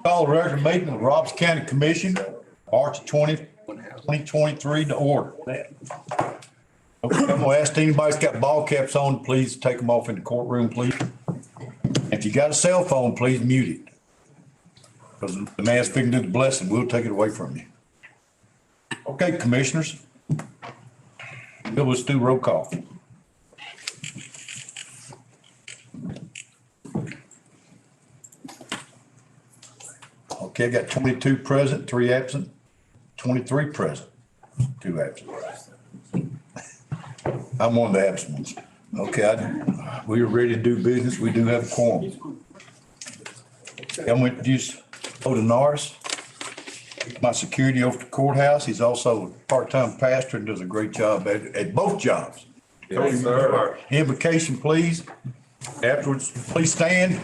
Call the regular meeting of the Roberts County Commission, March 20, 2023 to order. Okay, I'm gonna ask anybody's got ball caps on, please take them off in the courtroom, please. If you got a cell phone, please mute it. Because the man's fixing to do the blessing, we'll take it away from you. Okay, commissioners. Let's do roll call. Okay, I got 22 present, 3 absent, 23 present, 2 absent. I'm one of the absent ones. Okay, we are ready to do business. We do have a quorum. I'm going to introduce Oda Norris, my security over at the courthouse. He's also a part-time pastor and does a great job at both jobs. Yes, sir. Invocation, please. Afterwards, please stand.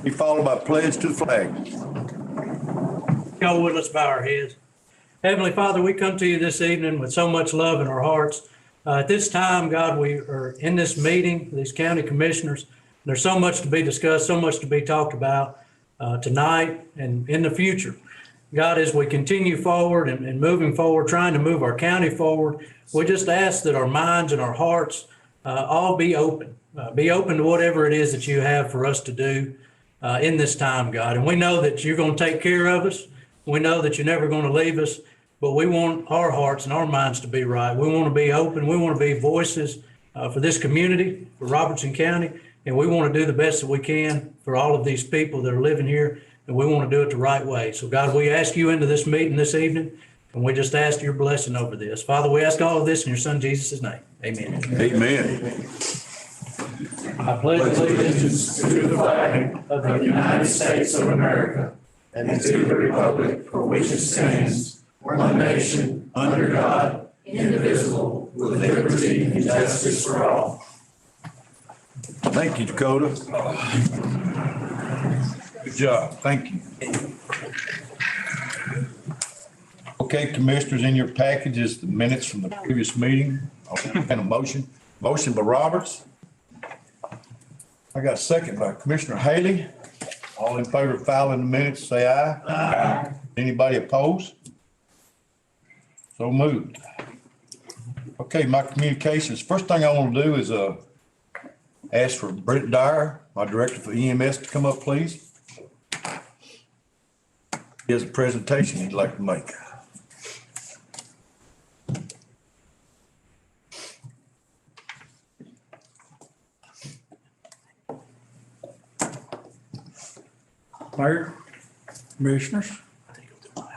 Be followed by pledge to the flag. Go with us, bow our heads. Heavenly Father, we come to you this evening with so much love in our hearts. At this time, God, we are in this meeting, these county commissioners. There's so much to be discussed, so much to be talked about tonight and in the future. God, as we continue forward and moving forward, trying to move our county forward, we just ask that our minds and our hearts all be open to whatever it is that you have for us to do in this time, God. And we know that you're going to take care of us. We know that you're never going to leave us, but we want our hearts and our minds to be right. We want to be open. We want to be voices for this community, for Robertson County, and we want to do the best that we can for all of these people that are living here, and we want to do it the right way. So God, we ask you into this meeting this evening, and we just ask your blessing over this. Father, we ask all of this in your son Jesus' name. Amen. Amen. I pledge allegiance to the flag of the United States of America and to the republic for which it stands, one nation, under God, indivisible, with liberty and justice for all. Thank you, Dakota. Good job. Thank you. Okay, commissioners, in your package is the minutes from the previous meeting. And a motion. Motion by Roberts. I got a second by Commissioner Haley. All in favor of filing the minutes, say aye. Aye. Anybody opposed? So moved. Okay, my communications. First thing I want to do is ask for Brent Dyer, my director for EMS, to come up, please. He has a presentation he'd like to make. Mayor, commissioners,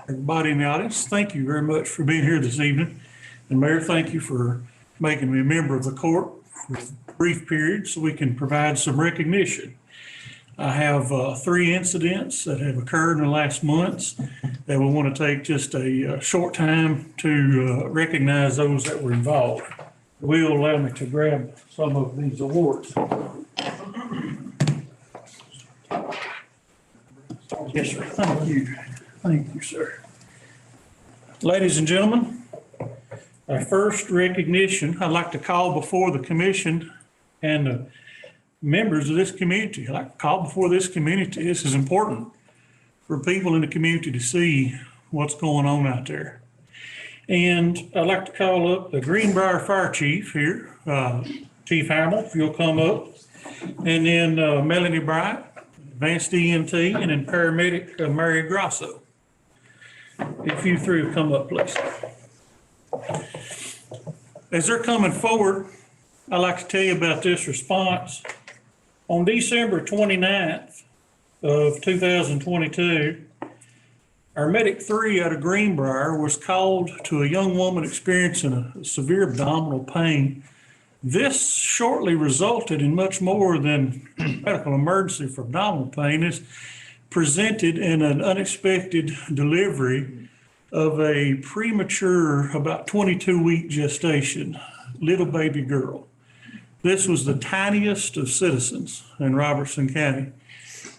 everybody in the audience, thank you very much for being here this evening. And Mayor, thank you for making me a member of the court for a brief period so we can provide some recognition. I have 3 incidents that have occurred in the last months that we want to take just a short time to recognize those that were involved. Will allow me to grab some of these awards. Yes, sir. Thank you. Thank you, sir. Ladies and gentlemen, our first recognition I'd like to call before the commission and the members of this community. I'd like to call before this community. This is important for people in the community to see what's going on out there. And I'd like to call up the Greenbrier Fire Chief here, Chief Hamill, if you'll come up. And then Melanie Bright, Advanced EMT, and then paramedic Mary Grosso. If you 3 will come up, please. As they're coming forward, I'd like to tell you about this response. On December 29th of 2022, our Medic 3 out of Greenbrier was called to a young woman experiencing a severe abdominal pain. This shortly resulted in much more than medical emergency for abdominal pain. It's presented in an unexpected delivery of a premature, about 22-week gestation, little baby girl. This was the tiniest of citizens in Robertson County.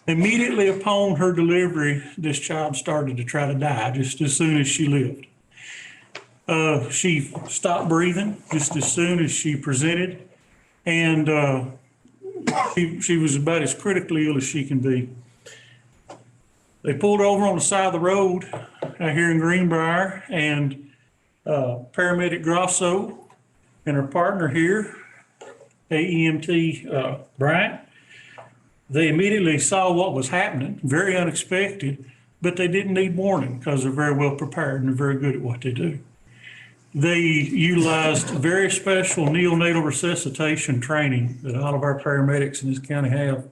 Immediately upon her delivery, this child started to try to die just as soon as she lived. She stopped breathing just as soon as she presented, and she was about as critically ill as she can be. They pulled over on the side of the road out here in Greenbrier, and paramedic Grosso and her partner here, AEMT Bryant, they immediately saw what was happening, very unexpected, but they didn't need warning because they're very well prepared and they're very good at what they do. They utilized very special neonatal resuscitation training that all of our paramedics in this county have.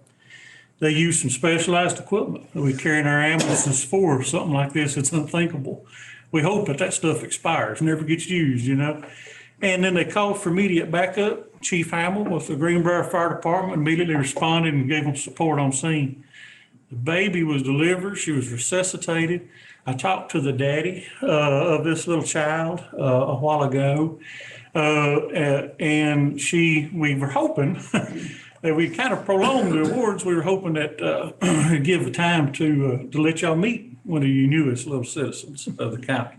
They use some specialized equipment that we carry in our ambulances for something like this. It's unthinkable. We hope that that stuff expires, never gets used, you know. And then they called for immediate backup. Chief Hamill with the Greenbrier Fire Department immediately responded and gave them support on scene. The baby was delivered. She was resuscitated. I talked to the daddy of this little child a while ago. And we were hoping that we kind of prolonged the awards. We were hoping that give the time to let y'all meet one of your newest little citizens of the county.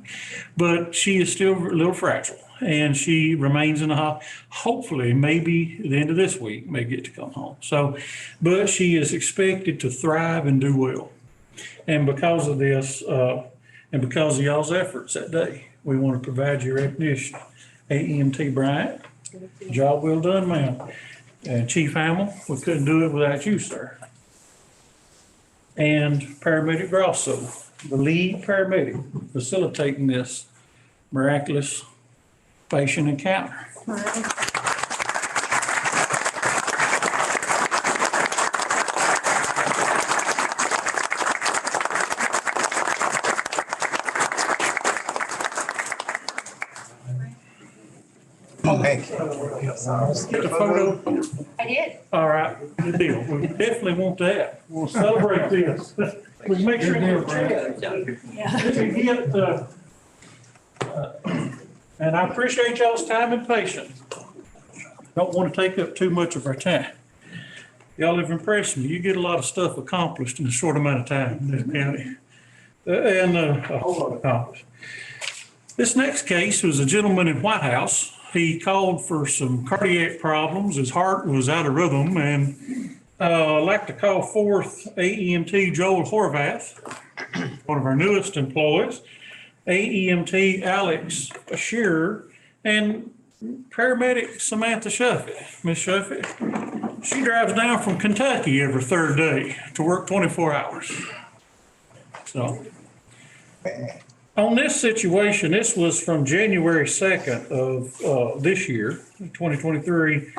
But she is still a little fragile, and she remains in the hospital. Hopefully, maybe the end of this week, may get to come home. So, but she is expected to thrive and do well. And because of this, and because of y'all's efforts that day, we want to provide you recognition. AEMT Bryant, job well done, ma'am. And Chief Hamill, we couldn't do it without you, sir. And Paramedic Grosso, the lead paramedic facilitating this miraculous patient encounter. Thank you. Get the photo. I did. All right, good deal. We definitely want that. We'll celebrate this. We make sure we're and I appreciate y'all's time and patience. Don't want to take up too much of our time. Y'all have impressed me. You get a lot of stuff accomplished in a short amount of time in this county. And a whole lot accomplished. This next case was a gentleman in White House. He called for some cardiac problems. His heart was out of rhythm, and I'd like to call forth AEMT Joel Horvath, one of our newest employees, AEMT Alex Shearer, and paramedic Samantha Shuffett. Miss Shuffett, she drives down from Kentucky every third day to work 24 hours. So on this situation, this was from January 2nd of this year, 2023.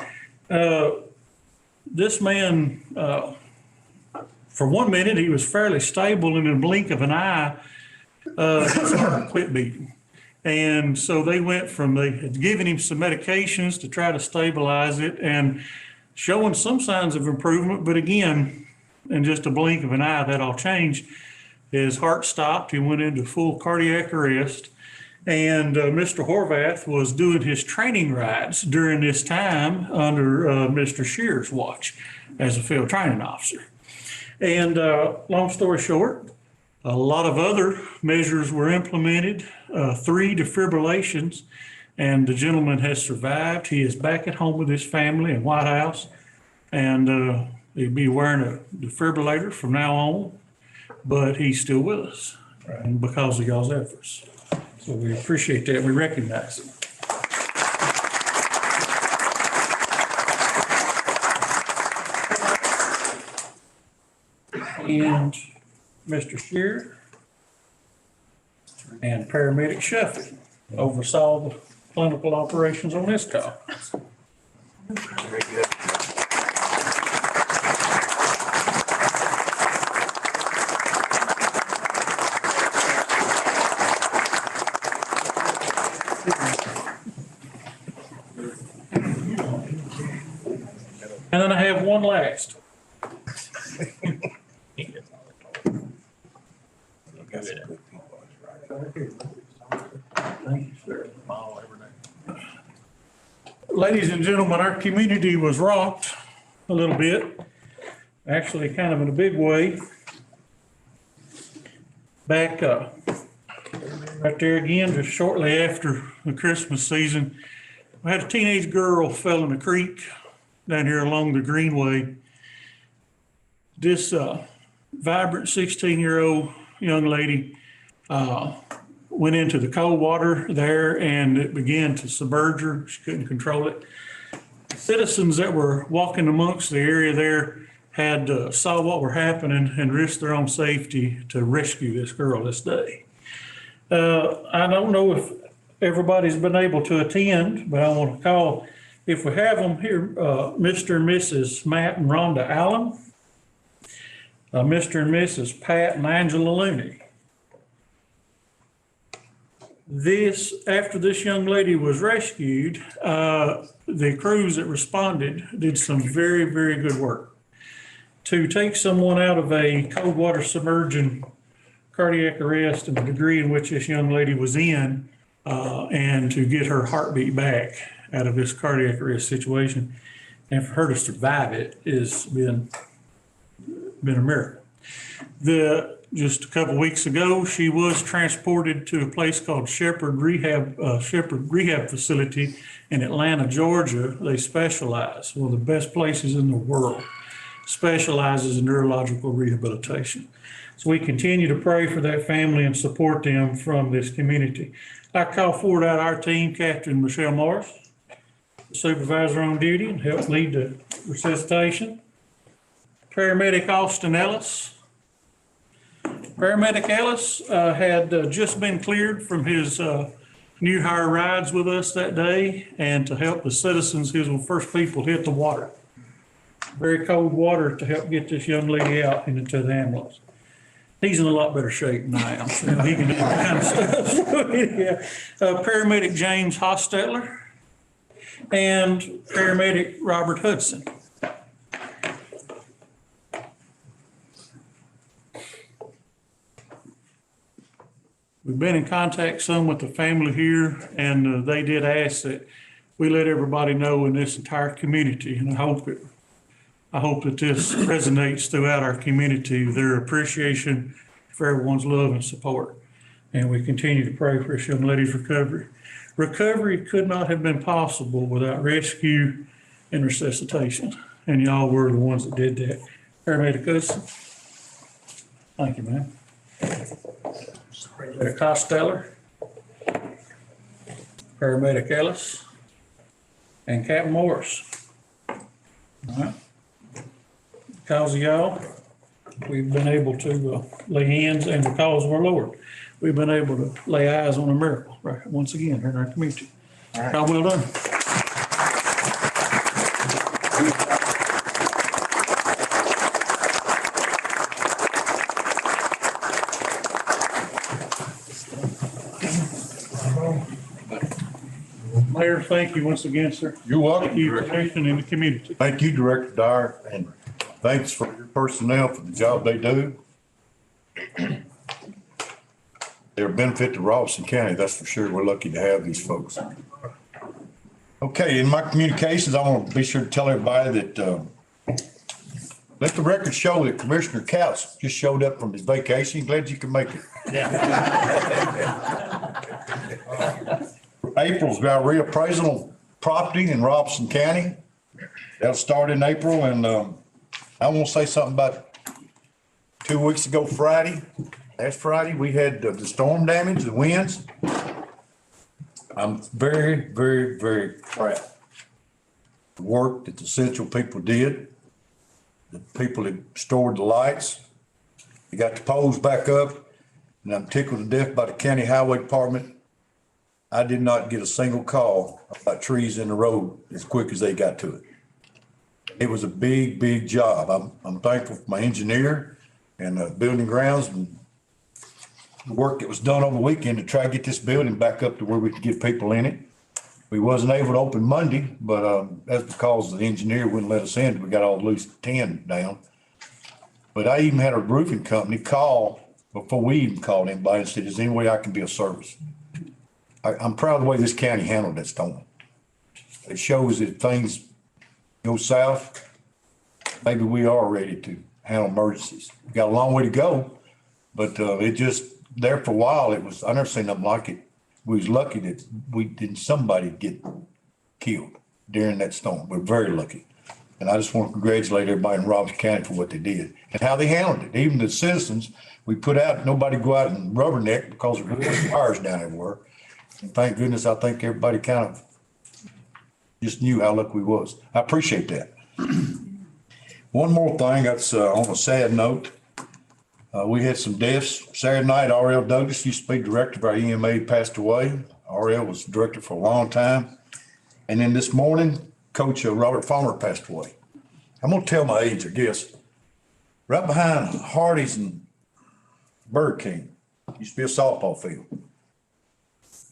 This man, for 1 minute, he was fairly stable, and in a blink of an eye, his heart quit beating. And so they had given him some medications to try to stabilize it and showing some signs of improvement. But again, in just a blink of an eye, that all changed. His heart stopped. He went into full cardiac arrest. And Mr. Horvath was doing his training rides during this time under Mr. Shearer's watch as a field training officer. And long story short, a lot of other measures were implemented, 3 defibrillations, and the gentleman has survived. He is back at home with his family in White House, and he'll be wearing a defibrillator from now on, but he's still with us, and because of y'all's efforts. So we appreciate that. We recognize it. And Mr. Shearer and paramedic Shuffett oversaw the clinical operations on this call. Very good. And then I have one last. Thank you, sir. Ladies and gentlemen, our community was rocked a little bit, actually kind of in a big way. Back right there again, just shortly after the Christmas season, we had a teenage girl fell in a creek down here along the Greenway. This vibrant 16-year-old young lady went into the cold water there and it began to submerge her. She couldn't control it. Citizens that were walking amongst the area there had saw what were happening and risked their own safety to rescue this girl this day. I don't know if everybody's been able to attend, but I want to call, if we have them here, Mr. and Mrs. Matt and Rhonda Allen, Mr. and Mrs. Pat and Angela Looney. After this young lady was rescued, the crews that responded did some very, very good work to take someone out of a cold water submerging cardiac arrest and the degree in which this young lady was in, and to get her heartbeat back out of this cardiac arrest situation. And for her to survive it has been a miracle. Just a couple of weeks ago, she was transported to a place called Shepherd Rehab Facility in Atlanta, Georgia. They specialize, one of the best places in the world, specializes in neurological rehabilitation. So we continue to pray for that family and support them from this community. I call forward out our team, Captain Michelle Morris, supervisor on duty, and help lead the resuscitation. Paramedic Austin Ellis. Paramedic Ellis had just been cleared from his new hire rides with us that day, and to help the citizens, he was one of the first people to hit the water. Very cold water to help get this young lady out and into the ambulance. He's in a lot better shape than I am, so he can do that kind of stuff. So, yeah. Paramedic James Hostetler and paramedic Robert Hudson. We've been in contact some with the family here, and they did ask that we let everybody know in this entire community, and I hope that this resonates throughout our community, their appreciation for everyone's love and support. And we continue to pray for this young lady's recovery. Recovery could not have been possible without rescue and resuscitation, and y'all were the ones that did that. Paramedic Hudson. Thank you, ma'am. Paramedic Costello, Paramedic Ellis, and Captain Morris. All right. Because of y'all, we've been able to lay hands, and because of our Lord, we've been able to lay eyes on a miracle right once again here in our community. All right. Well done. Mayor, thank you once again, sir. You're welcome, Thank you for Director. acting in the community. Thank you, Director Dyer, and thanks for your personnel for the job they do. They're a benefit to Robeson County, that's for sure. We're lucky to have these folks. Okay, in my communications, I want to be sure to tell everybody that, let the record show that Commissioner Couch just showed up from his vacation. Glad you could make it. April's got a reappraisal of property in Robeson County. That'll start in April, and I want to say something about 2 weeks ago Friday. Last Friday, we had the storm damage, the winds. I'm very, very, very proud of the work that the Central people did. The people that stored the lights, they got the poles back up, and I'm tickled to death by the county highway department. I did not get a single call about trees in the road as quick as they got to it. It was a big, big job. I'm thankful for my engineer and building grounds and the work that was done over the weekend to try to get this building back up to where we could get people in it. We wasn't able to open Monday, but that's because the engineer wouldn't let us in. We got all loose tin down. But I even had a roofing company call before we even called anybody and said, is there any way I can be of service? I'm proud of the way this county handled that storm. It shows that if things go south, maybe we are ready to handle emergencies. We got a long way to go, but it just, there for a while, it was, I never seen nothing like it. We was lucky that we didn't somebody get killed during that storm. We're very lucky. And I just want to congratulate everybody in Robertson County for what they did and how they handled it. Even the citizens, we put out, nobody go out and rubberneck because there were fires down everywhere. And thank goodness, I think everybody kind of just knew how lucky we was. I appreciate that. One more thing, that's on a sad note. We had some deaths. Saturday night, R.L. Douglas, used to be director of our EMA, passed away. R.L. was director for a long time. And then this morning, Coach Robert Farmer passed away. I'm gonna tell my age, I guess. Right behind Hardee's and Burger King, used to be a softball field.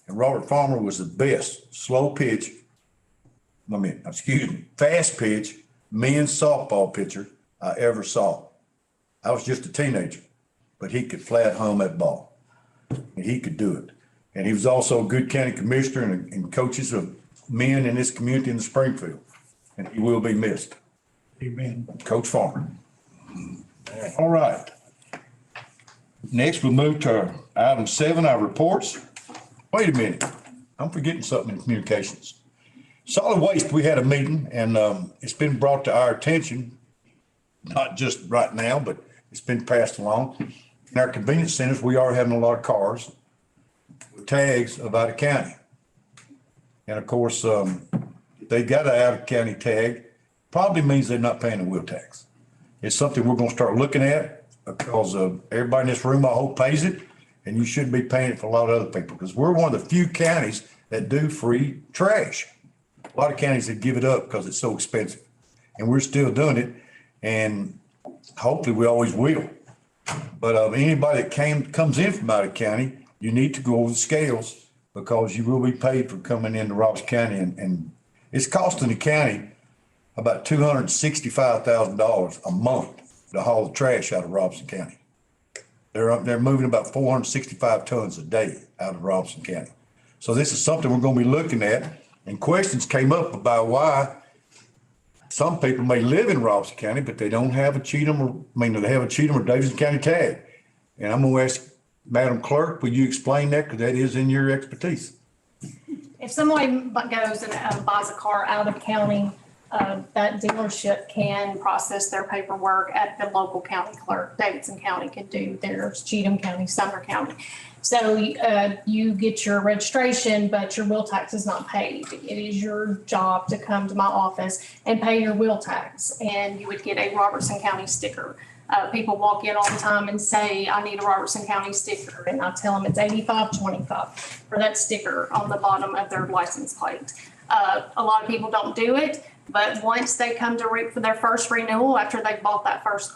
And Robert Farmer was the best slow pitch, fast pitch, men's softball pitcher I ever saw. I was just a teenager, but he could flat home that ball. And he could do it. And he was also a good county commissioner and coaches of men in this community in the Springfield. And he will be missed. Amen. Coach Farmer. All right. Next, we'll move to item 7, our reports. Wait a minute. I'm forgetting something in communications. Solid waste, we had a meeting and it's been brought to our attention, not just right now, but it's been passed along. In our convenience centers, we are having a lot of cars with tags of out of county. And of course, if they got an out of county tag, probably means they're not paying the wheel tax. It's something we're gonna start looking at because everybody in this room, I hope, pays it. And you should be paying it for a lot of other people because we're one of the few counties that do free trash. A lot of counties that give it up because it's so expensive. And we're still doing it. And hopefully we always will. But anybody that comes in from out of county, you need to go over the scales because you will be paid for coming into Robertson County. And it's costing the county about $265,000 a month to haul the trash out of Robertson County. They're moving about 465 tons a day out of Robertson County. So this is something we're going to be looking at. And questions came up about why some people may live in Robertson County, but they don't have a Cheatham they have a Cheatham or Davidson County tag. And I'm going to ask Madam Clerk, will you explain that? Because that is in your expertise. If someone goes and buys a car out of county, that dealership can process their paperwork at the local county clerk. Davidson County can do theirs, Cheatham County, Sumner County. So you get your registration, but your wheel tax is not paid. It is your job to come to my office and pay your wheel tax, and you would get a Robertson County sticker. People walk in all the time and say, I need a Robertson County sticker, and I tell them it's $85.25 for that sticker on the bottom of their license plate. A lot of people don't do it, but once they come to for their first renewal after they bought that first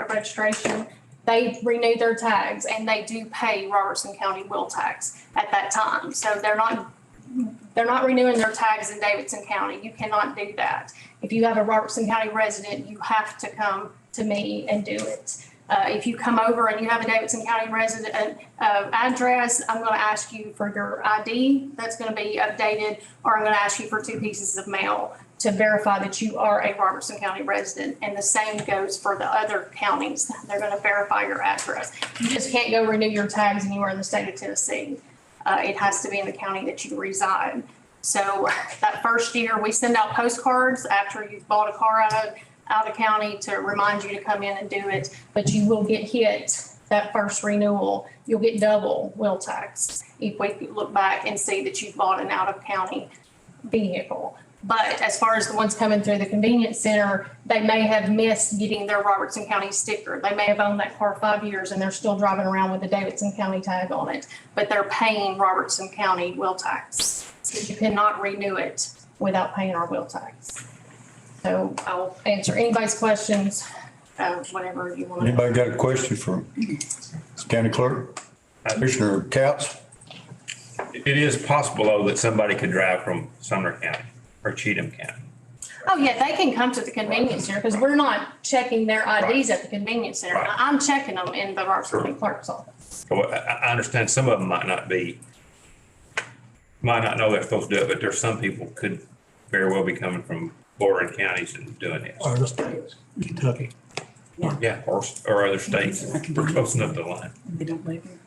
registration, they renew their tags and they do pay Robertson County wheel tax at that time. So they're not renewing their tags in Davidson County. You cannot do that. If you have a Robertson County resident, you have to come to me and do it. If you come over and you have a Davidson County resident address, I'm going to ask you for your ID that's going to be updated, or I'm going to ask you for 2 pieces of mail to verify that you are a Robertson County resident. And the same goes for the other counties. They're going to verify your address. You just can't go renew your tags anywhere in the state of Tennessee. It has to be in the county that you reside. So that first year, we send out postcards after you've bought a car out of county to remind you to come in and do it, but you will get hit that first renewal. You'll get double wheel tax if we look back and see that you've bought an out of county vehicle. But as far as the ones coming through the convenience center, they may have missed getting their Robertson County sticker. They may have owned that car 5 years and they're still driving around with the Davidson County tag on it, but they're paying Robertson County wheel tax. So you cannot renew it without paying our wheel tax. So I'll answer anybody's questions, whatever you want. Anybody got a question for County Clerk? Commissioner Couch? It is possible, though, that somebody could drive from Sumner County or Cheatham County. Oh, yeah, they can come to the convenience center because we're not checking their IDs at the convenience center. Right. I'm checking them in the Robertson County Clerk's office. So I understand some of them might not know they're supposed to do it, but there's some people could very well be coming from bordering counties and doing this. Or the states, Kentucky. Yeah, or other states. We're close enough to the line. They don't live here.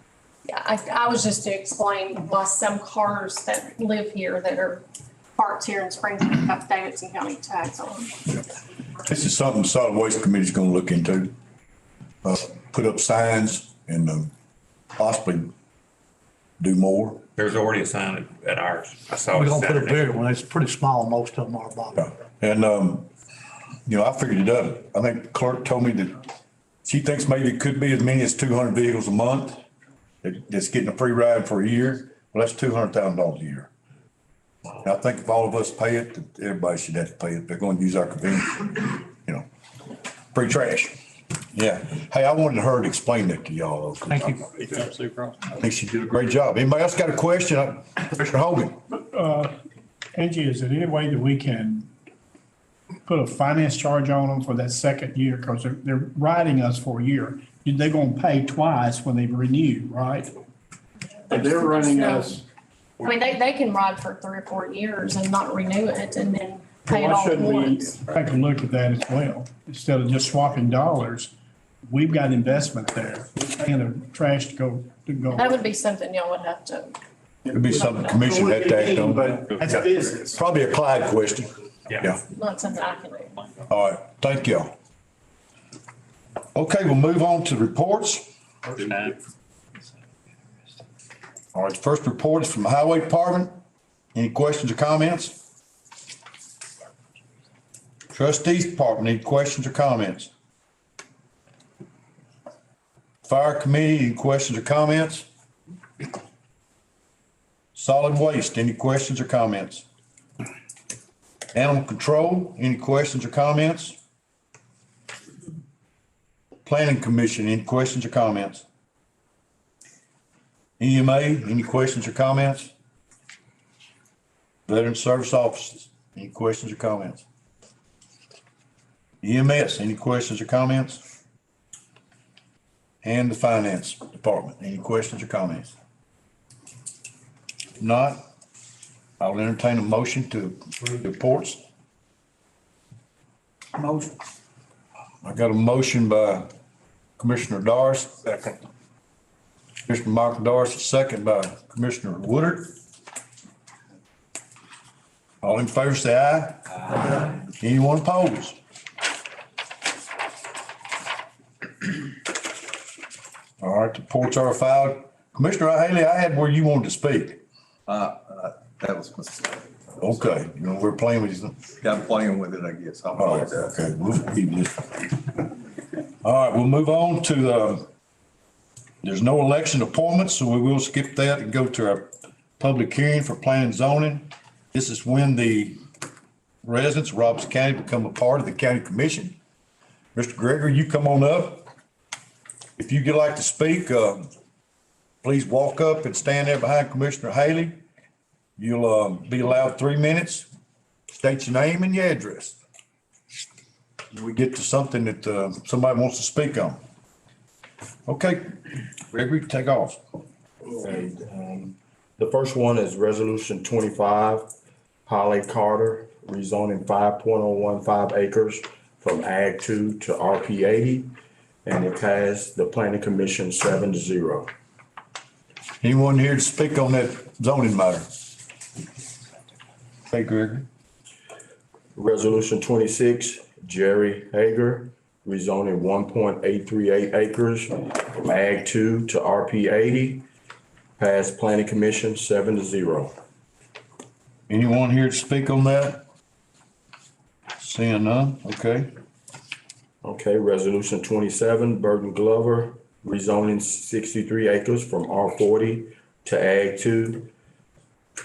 Yeah, I was just to explain why some cars that live here that are parts here in Springfield have Davidson County tags on them. This is something the solid waste committee's gonna look into. Put up signs and, possibly do more. There's already a sign at ours. I saw We're it gonna put a Saturday. bigger one. It's pretty small. Most of them are, Bob. And, I figured it up. I think the clerk told me that she thinks maybe it could be as many as 200 vehicles a month that's getting a free ride for a year. Well, that's $200,000 a year. And I think if all of us pay it, everybody should have to pay it. They're going to use our convenience, free trash. Yeah. Hey, I wanted her to explain that to y'all. Thank you. I think she did a great job. Anybody else got a question? Commissioner Hogan? Angie, is there any way that we can put a finance charge on them for that second year? Because they're riding us for a year. They're gonna pay twice when they renew, right? They're running us, I mean, they can ride for 3 or 4 years and not renew it and then pay it Why all at shouldn't we once. take a look at that as well? Instead of just swapping dollars, we've got investment there. We're paying the trash to go. That would be something y'all would have to, It'd be something the commission had to act on. but that's business. Probably a Clyde question. Yeah. not something I can do. All right, thank y'all. Okay, we'll move on to reports. All right, the first report is from the Highway Department. Any questions or comments? Trustees Department, any questions or comments? Fire Committee, any questions or comments? Solid Waste, any questions or comments? Animal Control, any questions or comments? Planning Commission, any questions or comments? EMA, any questions or comments? Veteran Service Offices, any questions or comments? EMS, any questions or comments? And the Finance Department, any questions or comments? If not, I'll entertain a motion to approve the reports. Motion. I got a motion by Commissioner Doris. Second. Commissioner Michael Doris, a second by Commissioner Woodard. All in favor, say aye. Aye. Anyone opposed? All right, the reports are filed. Commissioner Haley, I had where you wanted to speak. That was mistake. Okay, we're playing with you. Got playing with it, I guess. I All right, apologize. okay, we'll keep this. All right, we'll move on to, there's no election appointments, so we will skip that and go to our public hearing for planning and zoning. This is when the residents of Robertson County become a part of the county commission. Mr. Gregory, you come on up. If you'd like to speak, please walk up and stand there behind Commissioner Haley. You'll be allowed 3 minutes. State your name and your address. We get to something that somebody wants to speak on. Okay, Gregory, take off. Okay, the first one is Resolution 25, Holly Carter, rezoning 5.015 acres from Ag 2 to RP 80, and it passed the Planning Commission 7-0. Anyone here to speak on that zoning matter? Hey, Gregory. Resolution 26, Jerry Hager, rezoning 1.838 acres from Ag 2 to RP 80, passed Planning Commission 7-0. Anyone here to speak on that? Seeing none, okay. Okay, Resolution 27, Burton Glover, rezoning 63 acres from R40 to Ag 2,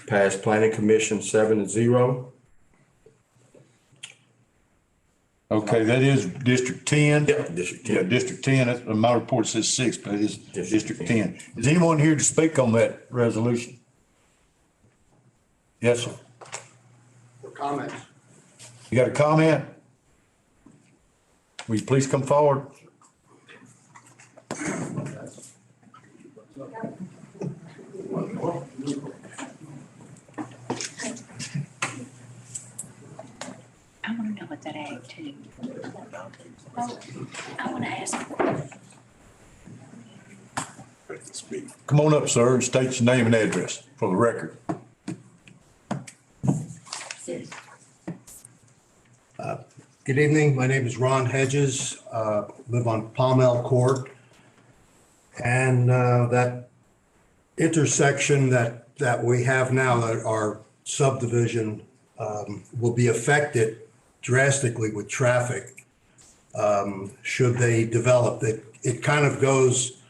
passed Planning Commission 7-0. Okay, that is District 10. Yep, District 10. Yeah, District 10, that's, my report says 6, but it is District 10. Is anyone here to speak on that resolution? Yes, sir. Comments? You got a comment? Will you please come forward? I want to know what that ag too. I want to ask. Come on up, sir, and state your name and address for the record. Good evening. My name is Ron Hedges, live on Palmel Court. And that intersection that we have now, that our subdivision will be affected drastically with traffic should they develop. It kind of goes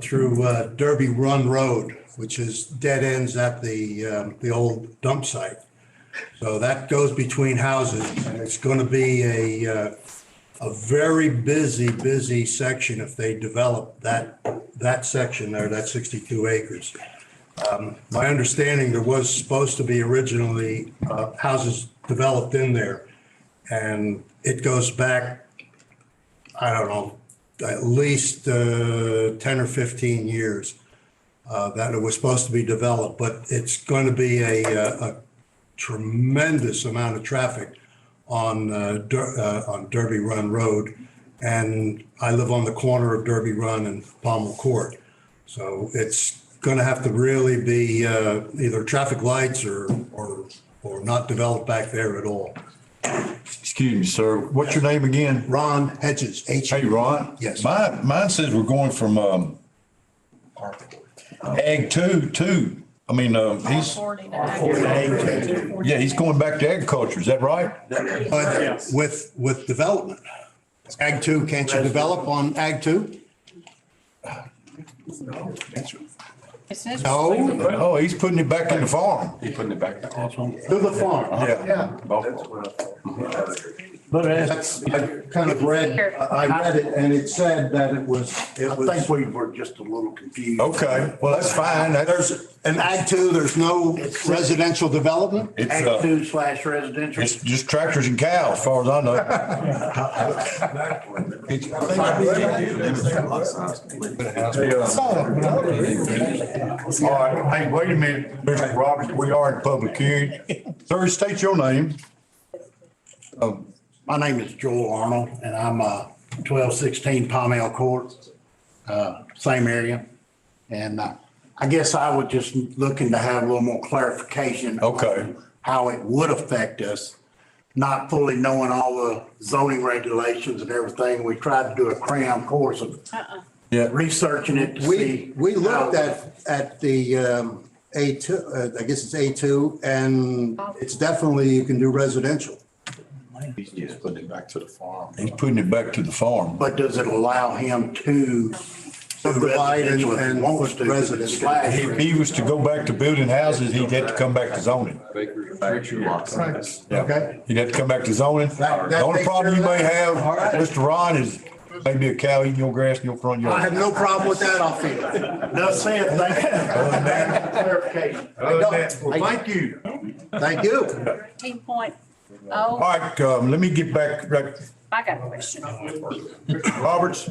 through Derby Run Road, which is dead ends at the old dump site. So that goes between houses, and it's going to be a very busy section if they develop that section there, that 62 acres. My understanding, there was supposed to be originally houses developed in there, and it goes back, I don't know, at least 10 or 15 years that it was supposed to be developed, but it's going to be a tremendous amount of traffic on Derby Run Road. And I live on the corner of Derby Run and Palmer Court. So it's going to have to really be either traffic lights or not developed back there at all. Excuse me, sir. What's your name again? Ron Hedges, Hey, Ron? Yes. Mine says we're going from Ag 2 to, I mean, he's, 40 to agriculture. yeah, he's going back to agriculture. Is that right? But with development. Ag 2, can't you develop on Ag 2? It says. No, Oh, he's putting it back in the farm. He putting it back there. to the farm. Yeah. But That's, I kind of read, I read it and it said that it was. I think we were just a little confused. Okay, well, that's fine. There's an Ag 2, there's no residential development? It's, Act 2/residential. it's just tractors and cows, as far as I know. All right, hey, wait a minute, Mr. Roberts, we are in public hearing. Sir, state your name. My name is Joel Arnold, and I'm 1216 Palmel Court, same area. And I guess I was just looking to have a little more clarification. Okay. on How it would affect us, not fully knowing all the zoning regulations and everything. We tried to do a cram course of Yeah. researching it to see. We looked how- at the A2, I guess it's A2, and it's definitely, you can do residential. He's just putting it back to the farm. He's putting it back to the farm. But does it allow him to? Subdivide and- residential if he and wants put to, residential. slash- If he was to go back to building houses, he'd have to come back to zoning. Back to lots. Okay. He'd have to come back to zoning. That The only takes problem you care may of have, that. Mr. Ron, is maybe a cow eating your grass in your front I have yard. no problem with that, I'll feel. Does say it, thank you. Clarification. Other than that, well, thank you. Thank you. 13.0. All right, let me get back, I got a question. Roberts,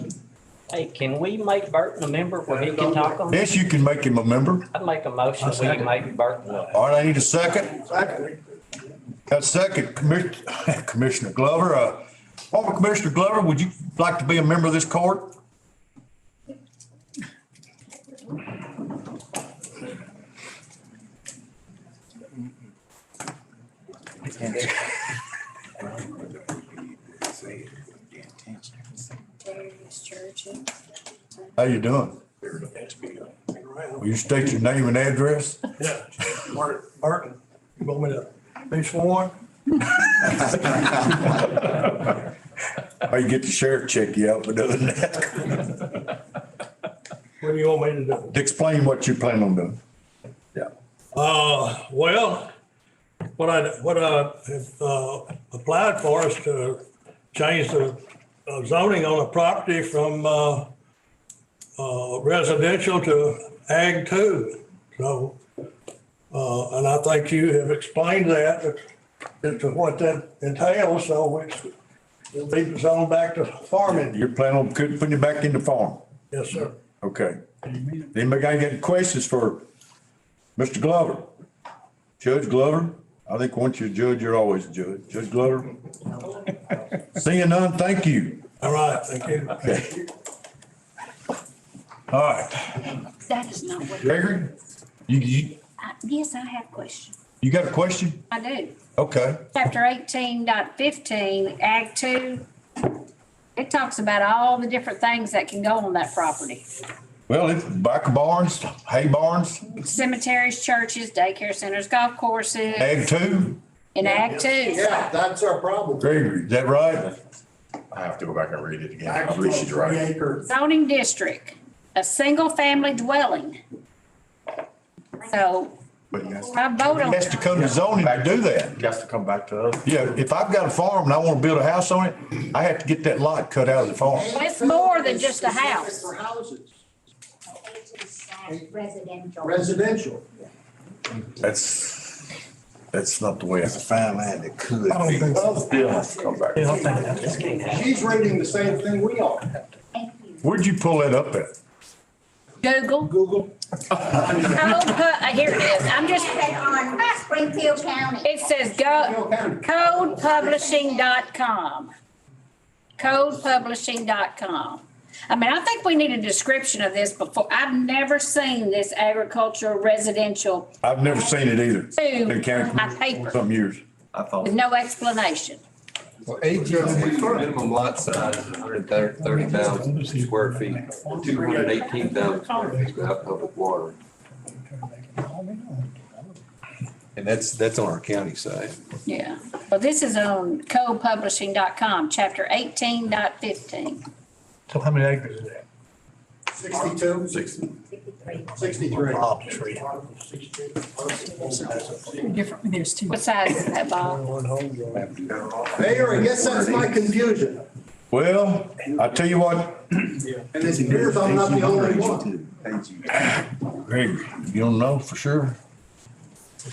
Hey, can we make Burton a member where he can talk on? yes, you can make him a member. I'd make a motion we can make Burton a. All right, I need a second. Got a second, Commissioner Glover. Former Commissioner Glover, would you like to be a member of this court? How you doing? Will you state your name and address? Yeah, Martin, you want me to be sworn? Or you get the sheriff check you out for doing that? What do you want me to do? Explain what you plan on doing. Well, what I have applied for is to change the zoning on a property from residential to Ag 2. So, and I think you have explained that as to what that entails, so it'll be zoned back to farming. You're planning on putting it back in the farm? Yes, sir. Okay. Anybody got any questions for Mr. Glover? Judge Glover? I think once you're a judge, you're always a judge. Judge Glover? Seeing none, thank you. All right, thank you. Okay. All right. That is not what. Gregory? You, Yes, I have a question. You got a question? I do. Okay. Chapter 18.15, Ag 2. It talks about all the different things that can go on that property. Well, it's back barns, hay barns, Cemeteries, churches, daycare centers, golf courses, ag two. and Ag 2. Yeah, that's our problem. Gregory, is that right? I have to go back and read it again. I believe she's right. 3 acre. Zoning district, a single-family dwelling. So But yes, I vote on Has to come to zoning to do that. It has to come back to us. Yeah, if I've got a farm and I want to build a house on it, I have to get that lot cut out of the farm. It's more than just a house. For houses, Residential. residential. That's not the way it's a fine line that could I don't be. think so. Still has to come back. She's reading the same thing we are. Where'd you pull that up at? Google. Google. Here it is. I'm just, On Springfield County. it says go, codepublishing.com. Codepublishing.com. I mean, I think we need a description of this before. I've never seen this agricultural residential I've never seen it either. Been county on my for paper some years. with no explanation. Well, minimum lot size is 130,000 square feet, 218,000 square feet without public water. And that's on our county side. Yeah. Well, this is on codepublishing.com, chapter 18.15. So how many acres is that? 62? 63. Different, there's two. What size is that, Bob? Mayor, I guess that's my confusion. Well, I tell you what, And it appears I'm not the only one. Gregory, you don't know for sure?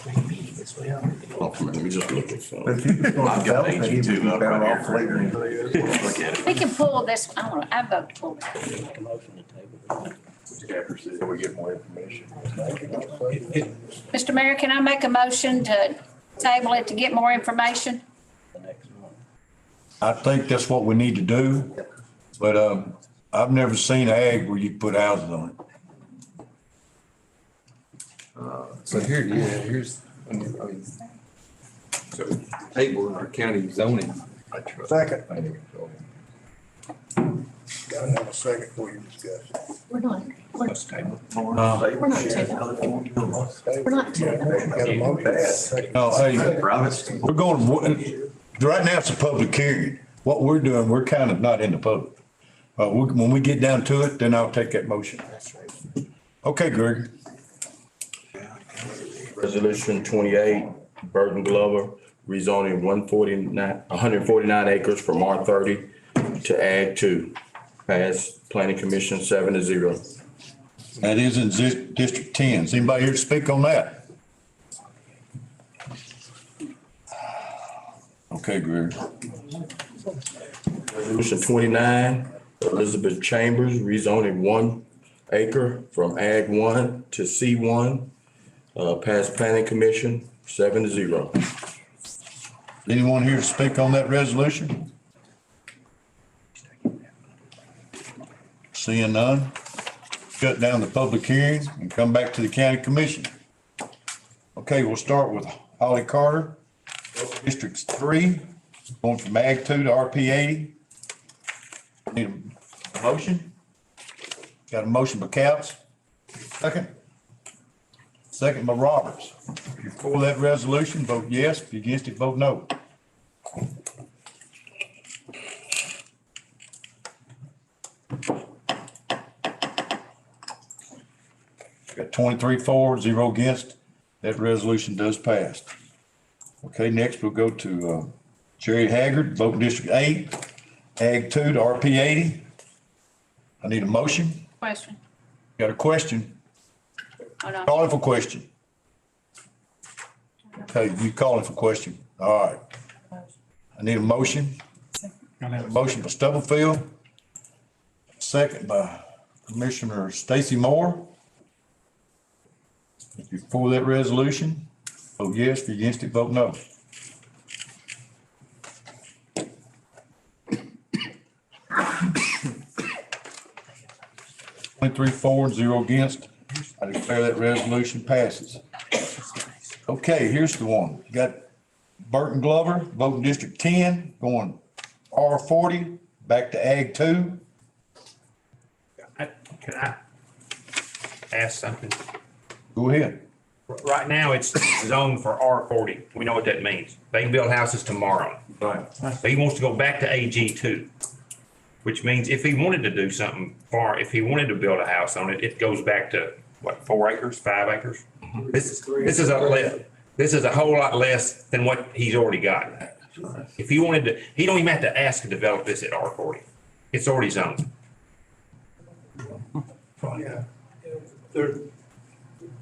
Let me just look at some. I've got AG2 up right here. Look at it. We can pull this, I don't know, I vote to pull it. So we get more information. Mr. Mayor, can I make a motion to table it to get more information? I think that's what we need to do, but, I've never seen ag where you put houses on it. So here's, so table in our county zoning. Second. Gotta have a second before you discuss. We're not, we're not taking. We're not taking. Got a motion. No, hey, we're going, right now it's a public hearing. What we're doing, we're kind of not in the public. When we get down to it, then I'll take that motion. Okay, Greg. Resolution 28, Burton Glover, rezoning 149 acres from R30 to Ag 2. Passed Planning Commission 7-0. That is in District 10. Is anybody here to speak on that? Okay, Greg. Resolution 29, Elizabeth Chambers, rezoning 1 acre from Ag 1 to C1. Passed Planning Commission 7-0. Anyone here to speak on that resolution? Seeing none, shut down the public hearing and come back to the county commission. Okay, we'll start with Holly Carter, District 3, going from Ag 2 to RP 80. Need a motion? Got a motion by Couch? Second? Second by Roberts. If you're for that resolution, vote yes. If you're against it, vote no. Got 23 for, 0 against. That resolution does pass. Okay, next we'll go to Jerry Haggard, voting District 8, Ag 2 to RP 80. I need a motion. Question. Got a question? Hold on. Calling for question. Okay, you calling for question. All right. I need a motion. Motion by Stubblefield. Second by Commissioner Stacy Moore. If you're for that resolution, vote yes. If you're against it, vote no. $23 for, 0 against. I declare that resolution passes. Okay, here's the one. You got Burton Glover, voting District 10, going R40, back to Ag 2. Can I ask something? Go ahead. Right now, it's zoned for R40. We know what that means. They can build houses tomorrow. Right. But he wants to go back to AG2, which means if he wanted to do something if he wanted to build a house on it, it goes back to, what, 4 acres, 5 acres? This is a whole lot less than what he's already got. If he wanted to, he don't even have to ask to develop this at R40. It's already zoned.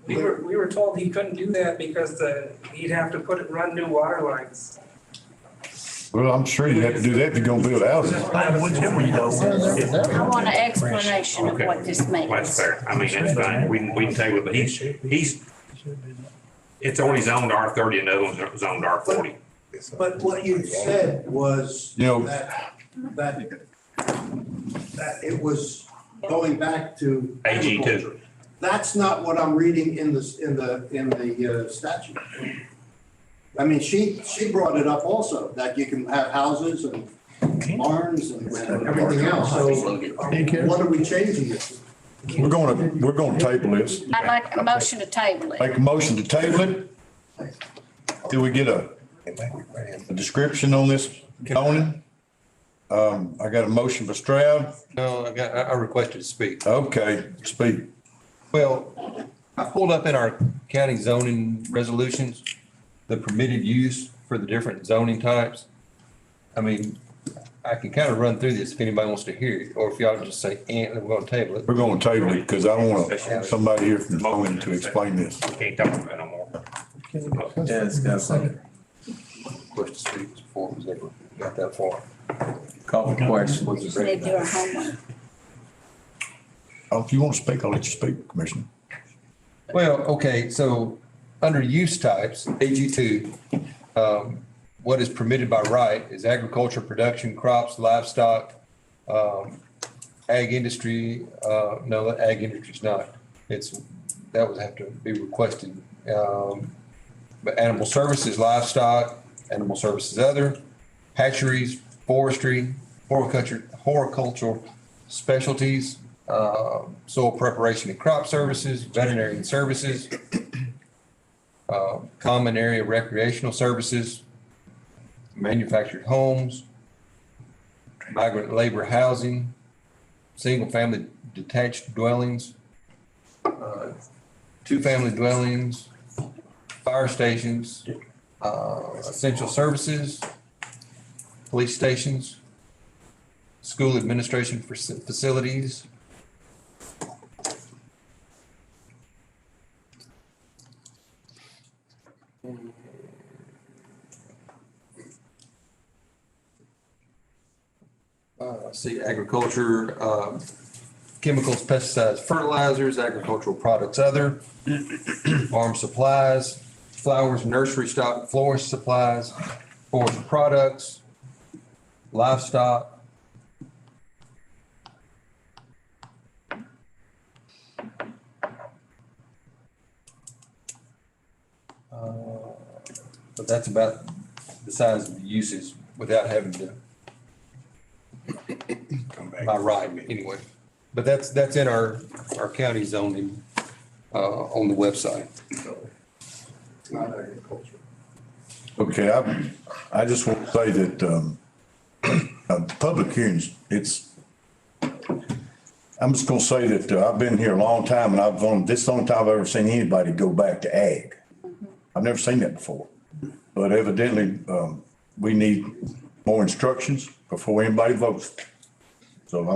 We were told he couldn't do that because he'd have to run new water lines. Well, I'm sure you have to do that if you're gonna build houses. I want an explanation of what this means. That's fair. I mean, that's fine. We can table it, but it's already zoned R30 and the other one's zoned R40. But what you said was You know- that it was going back to AG2. agriculture. That's not what I'm reading in the statute. I mean, she brought it up also, that you can have houses and barns and everything else. So what are we changing it to? We're gonna table this. I'd like a motion to table it. Make a motion to table it. Till we get a description on this zoning. I got a motion for Stroud. No, I requested to speak. Okay, speak. Well, I pulled up in our county zoning resolutions, the permitted use for the different zoning types. I mean, I can kind of run through this if anybody wants to hear it, or if y'all just say, we're gonna table it. We're gonna table it because I want somebody here from zoning to explain this. Can't talk about it no more. Request to speak before it was ever got that far. Call for question. We just need to do our homework. Oh, if you want to speak, I'll let you speak, Commissioner. Well, okay, so under use types, AG2, what is permitted by right is agriculture, production, crops, livestock, ag industry, no, ag industry's not. That would have to be requested. But animal services, livestock, animal services other, hatcheries, forestry, horticultural specialties, soil preparation and crop services, veterinary services, common area recreational services, manufactured homes, migrant labor housing, single-family detached dwellings, two-family dwellings, fire stations, essential services, police stations, school administration facilities, see agriculture, chemicals, pesticides, fertilizers, agricultural products, other, farm supplies, flowers, nursery stock, florist supplies, forest products, livestock, but that's about the size of the uses without having to, by right, anyway. But that's in our county zoning, on the website. It's not agriculture. Okay, I just want to say that, public hearings, I'm just gonna say that I've been here a long time and this is the only time I've ever seen anybody go back to ag. I've never seen that before. But evidently, we need more instructions before anybody votes. So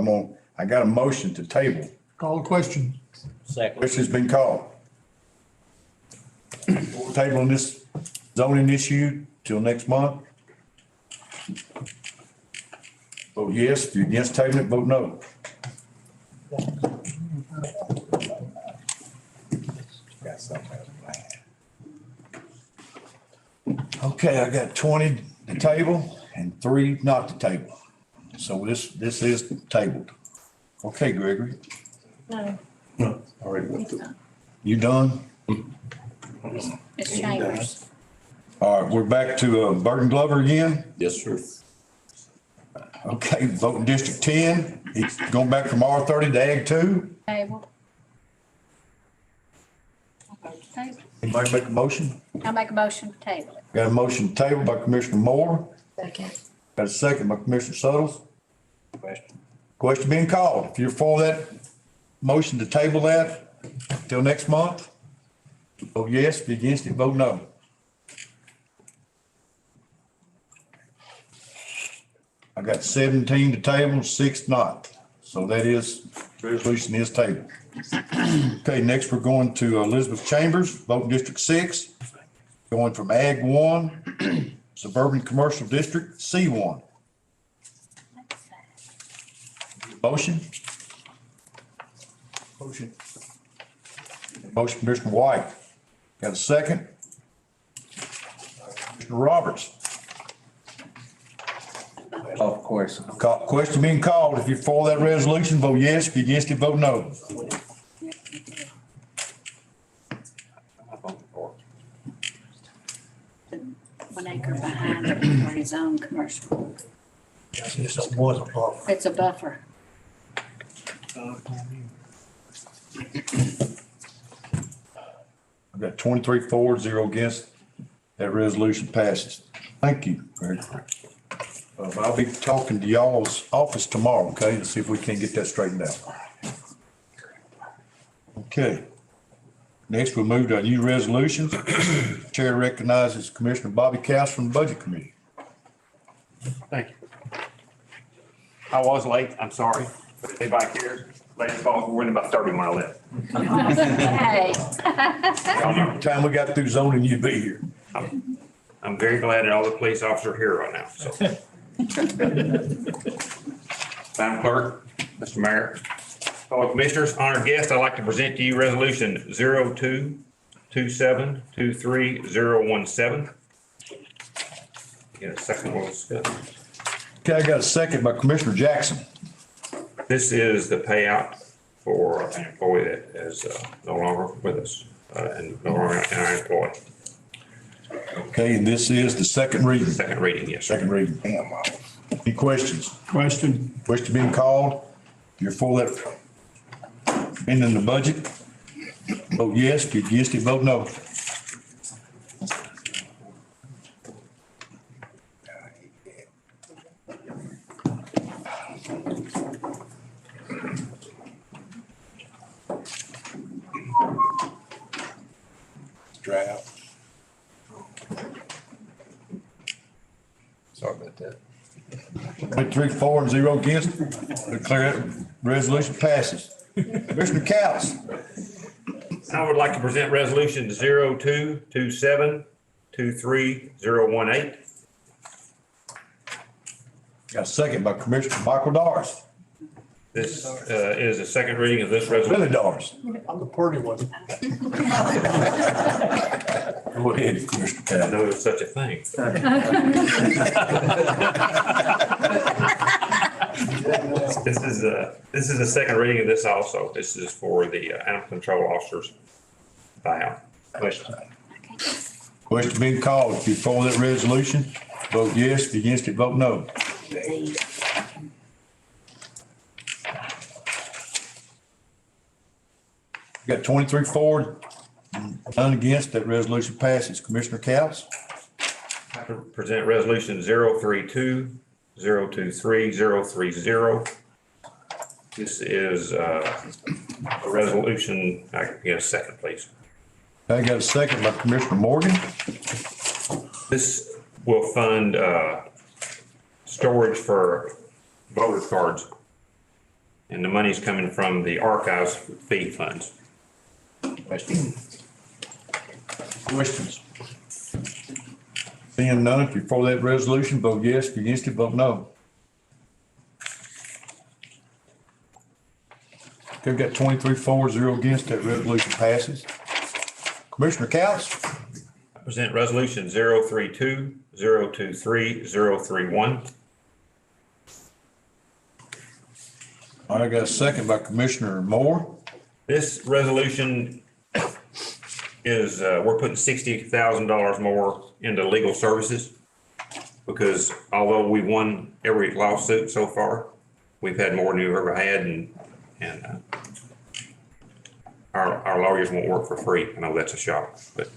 I got a motion to table. Call the question. Second. Question's been called. Tabling this zoning issue till next month. Vote yes. If you're against tabling it, vote no. Okay, I got 20 to table and 3 not to table. So this is tabled. Okay, Gregory. No. All right. You done? Ms. Chambers. All right, we're back to Burton Glover again. Yes, sir. Okay, voting District 10, he's going back from R30 to Ag 2. Table. Table. Anybody make a motion? I'll make a motion to table it. Got a motion tabled by Commissioner Moore. Second. Got a second by Commissioner Suttles. Question being called. If you're for that motion to table that till next month, vote yes. If you're against it, vote no. I got 17 to table, 6 not. So that is, resolution is tabled. Okay, next we're going to Elizabeth Chambers, voting District 6, going from Ag 1, Suburban Commercial District, C1. Motion? Motion. Motion, Commissioner White. Got a second? Commissioner Roberts. Of course. Question being called. If you're for that resolution, vote yes. If you're against it, vote no. 1 acre behind it for his own commercial. It's a buffer. I've got 23 for, 0 against. That resolution passes. Thank you. I'll be talking to y'all's office tomorrow, okay, to see if we can get that straightened out. Okay. Next, we'll move to our new resolutions. Chair recognizes Commissioner Bobby Cows from the Budget Committee. Thank you. I was late, I'm sorry. But anybody cares? Last call, we're in about 30 when I left. Hey. Time we got through zoning, you'd be here. I'm very glad that all the police officers are here right now, so. Madam Clerk, Mr. Mayor, fellow commissioners, honored guests, I'd like to present to you resolution 02-27-23-017. Get a second one discussed. Okay, I got a second by Commissioner Jackson. This is the payout for an employee that is no longer with us and no longer in our employ. Okay, and this is the second reading. Second reading, yes, sir. Second reading. Any questions? Question. Question being called. If you're for that in the budget, vote yes. If you're against it, vote no. Dry out. Sorry about that. 23 for and 0 against. Declare that resolution passes. Commissioner Cows. I would like to present resolution 02-27-23-018. Got a second by Commissioner Michael Doris. This is the second reading of this resolution. Billy Doris. I'm the pretty one. Go ahead, Commissioner I Cows. know there's such a thing. This is the second reading of this also. This is for the animal control officers buyout. Question. Question being called. If you're for that resolution, vote yes. If you're against it, vote no. Got 23 for, none against. That resolution passes. Commissioner Cows. I present resolution 032-023-030. This is a resolution, I can get a second, please. I got a second by Commissioner Morgan. This will fund storage for voter cards. And the money's coming from the archives fee funds. Questions? Seeing none, if you're for that resolution, vote yes. If you're against it, vote no. Okay, we've got 23 for, 0 against. That resolution passes. Commissioner Cows. I present resolution 032-023-031. All right, I got a second by Commissioner Moore. This resolution is, we're putting $60,000 more into legal services. Because although we won every lawsuit so far, we've had more than we've ever had and our lawyers won't work for free. I know that's a shock, but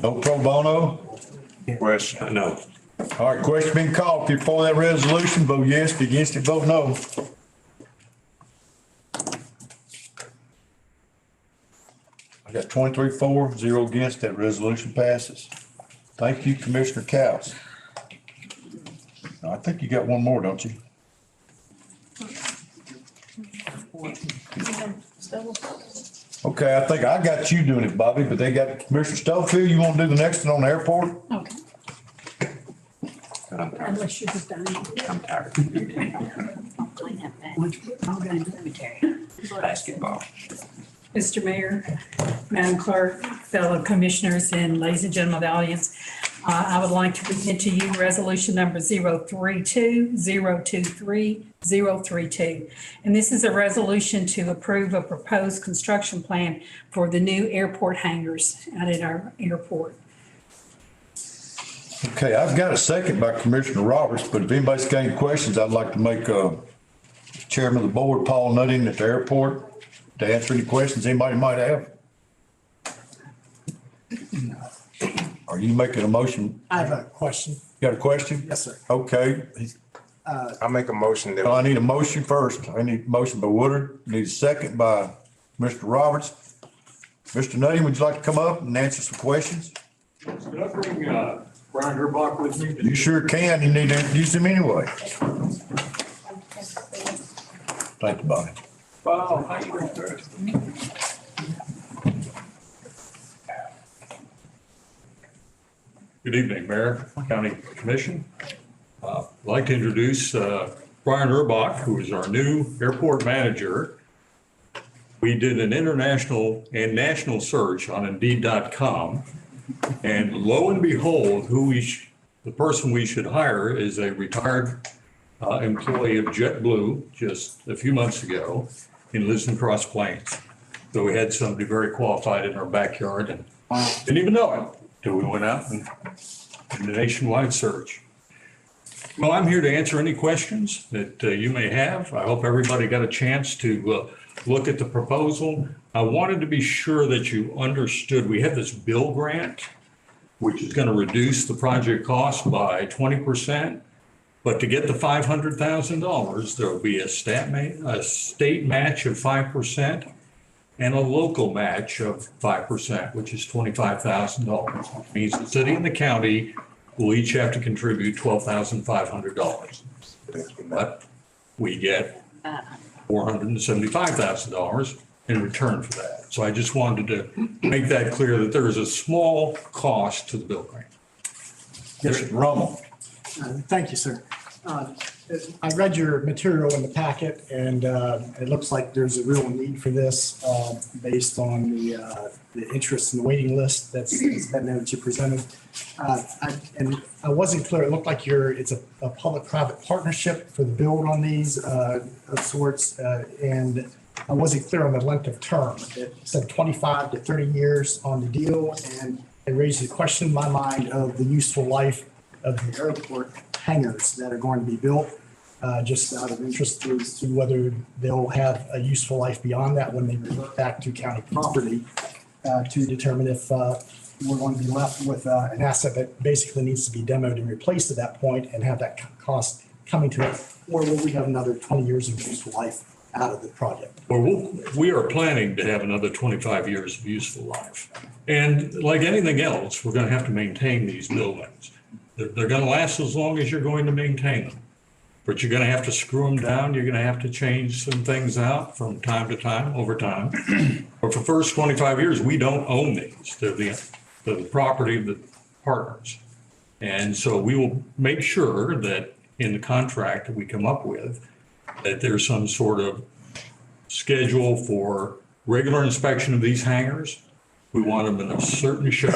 No pro bono? Question. no. All right, question being called. If you're for that resolution, vote yes. If you're against it, vote no. I got 23-4, 0 against. That resolution passes. Thank you, Commissioner Cows. Now, I think you got one more, don't you? Okay, I think I got you doing it, Bobby, but they got Commissioner Stubblefield. You want to do the next one on the airport? Okay. Unless you're just done. I'm tired. I'll clean up that. I'll go into the cemetery. Basketball. Mr. Mayor, Madam Clerk, fellow commissioners, and ladies and gentlemen of the audience, I would like to present to you resolution number 032-023-032. And this is a resolution to approve a proposed construction plan for the new airport hangars out at our airport. Okay, I've got a second by Commissioner Roberts, but if anybody's got any questions, I'd like to make Chairman of the Board, Paul Nutting, at the airport to answer any questions anybody might have. Are you making a motion? I have a question. You got a question? Yes, sir. Okay, I make a motion that. well, I need a motion first. I need a motion by Woodard, need a second by Mr. Roberts. Mr. Nutting, would you like to come up and answer some questions? Could I bring Brian Herbach with me? You sure can. You need to introduce him anyway. Thank you, Bobby. Wow, how you doing, sir? Good evening, Mayor, County Commission. I'd like to introduce Brian Herbach, who is our new airport manager. We did an international and national search on Indeed.com, and lo and behold, the person we should hire is a retired employee of JetBlue just a few months ago and lives in Cross Plains. So we had somebody very qualified in our backyard and didn't even know it till we went out and did a nationwide search. Well, I'm here to answer any questions that you may have. I hope everybody got a chance to look at the proposal. I wanted to be sure that you understood we have this bill grant, which is going to reduce the project cost by 20%. But to get the $500,000, there will be a state match of 5% and a local match of 5%, which is $25,000. Which means the city and the county will each have to contribute $12,500. But we get $475,000 in return for that. So I just wanted to make that clear that there is a small cost to the bill grant. Yes, Rommel. Thank you, sir. I read your material in the packet, and it looks like there's a real need for this based on the interest in the waiting list that you presented. And I wasn't clear. It looked like it's a public-private partnership for the build on these of sorts, and I wasn't clear on the length of term. It said 25 to 30 years on the deal, and it raised a question in my mind of the useful life of the airport hangars that are going to be built, just out of interest as to whether they'll have a useful life beyond that when they revert back to county property, to determine if we're going to be left with an asset that basically needs to be demoed and replaced at that point and have that cost coming to it, or will we have another 20 years of useful life out of the project? Well, we are planning to have another 25 years of useful life. And like anything else, we're going to have to maintain these buildings. They're going to last as long as you're going to maintain them. But you're going to have to screw them down. You're going to have to change some things out from time to time, over time. But for the first 25 years, we don't own these. They're the property of the partners. And so we will make sure that in the contract that we come up with, that there's some sort of schedule for regular inspection of these hangars. We want them in a certain shape.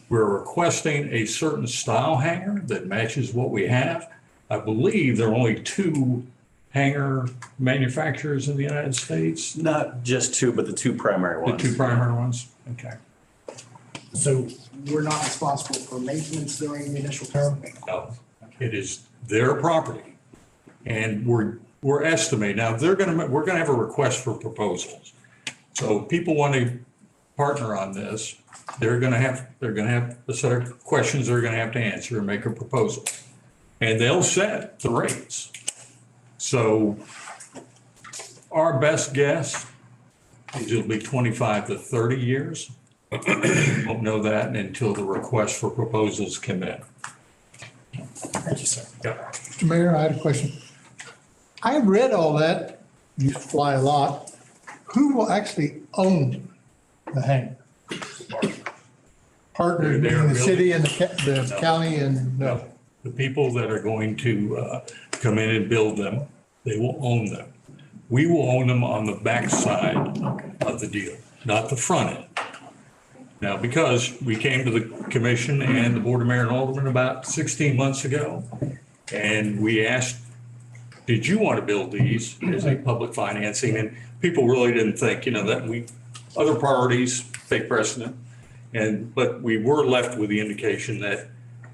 We're requesting a certain style hangar that matches what we have. I believe there are only 2 hangar manufacturers in the United States. Not just 2, but the 2 primary ones. The 2 primary ones. Okay. So we're not responsible for maintenance during the initial term? No, it is their property. And we're estimating, now we're gonna have a request for proposals. So if people want to partner on this, they're gonna have a set of questions they're gonna have to answer and make a proposal. And they'll set the rates. So our best guess is it'll be 25 to 30 years. Won't know that until the request for proposals come in. Thank you, sir. Yeah. Mr. Mayor, I had a question. I read all that, you fly a lot. Who will actually own the hangar? Partners between the city and the county and, No, the people that are going to come in and build them, they will own them. We will own them on the backside of the deal, not the front end. Now, because we came to the commission and the Board of Mayor and Aldermen about 16 months ago, and we asked, did you want to build these as a public financing? And people really didn't think, that other priorities take precedent. But we were left with the indication that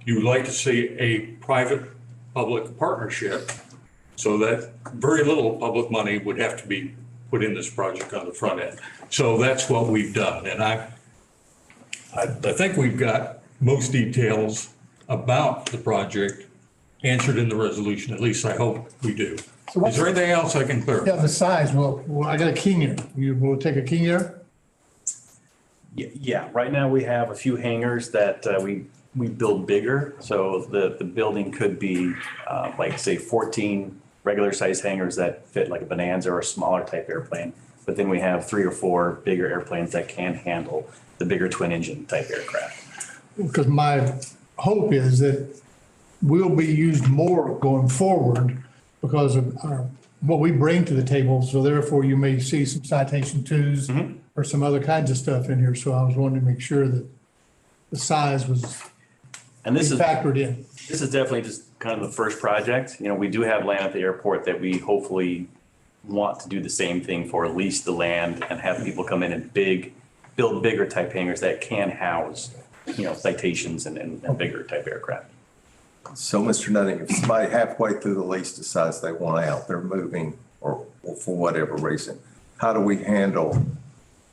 you would like to see a private-public partnership so that very little public money would have to be put in this project on the front end. So that's what we've done. And I think we've got most details about the project answered in the resolution. At least I hope we do. Is there anything else I can clarify? yeah, the size, well, I got a king air. You will take a king air? Yeah, right now we have a few hangars that we build bigger. So the building could be like say 14 regular size hangars that fit like a Bonanza or a smaller type airplane. But then we have 3 or 4 bigger airplanes that can handle the bigger twin engine type aircraft. Because my hope is that we'll be used more going forward because of what we bring to the table. So therefore you may see some citation twos or some other kinds of stuff in here. So I was wanting to make sure that the size was And this is factored in. This is definitely just kind of the first project. We do have land at the airport that we hopefully want to do the same thing for, lease the land and have people come in and build bigger type hangars that can house, citations and bigger type aircraft. So, Mr. Nutting, if somebody halfway through the lease decides they want out, they're moving or for whatever reason, how do we handle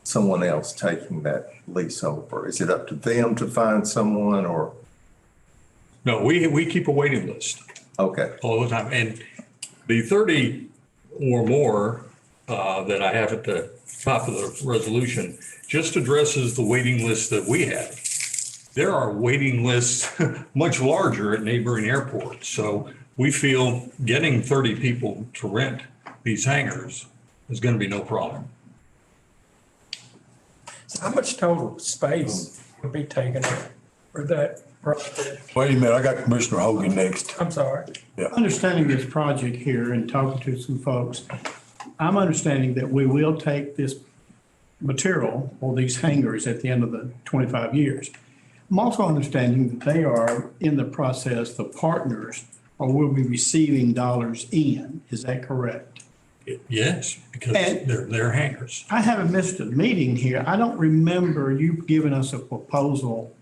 someone else taking that lease over? Is it up to them to find someone or? No, we keep a waiting list. Okay. All the time. And the 30 or more that I have at the top of the resolution just addresses the waiting list that we have. There are waiting lists much larger at neighboring airports. So we feel getting 30 people to rent these hangars is going to be no problem. So how much total space would be taken up for that project? Wait a minute, I got Commissioner Hogan next. I'm sorry. Understanding this project here and talking to some folks, I'm understanding that we will take this material or these hangars at the end of the 25 years. I'm also understanding that they are in the process, the partners, or will be receiving dollars in. Is that correct? Yes, because they're hangars. I haven't missed a meeting here. I don't remember you giving us a proposal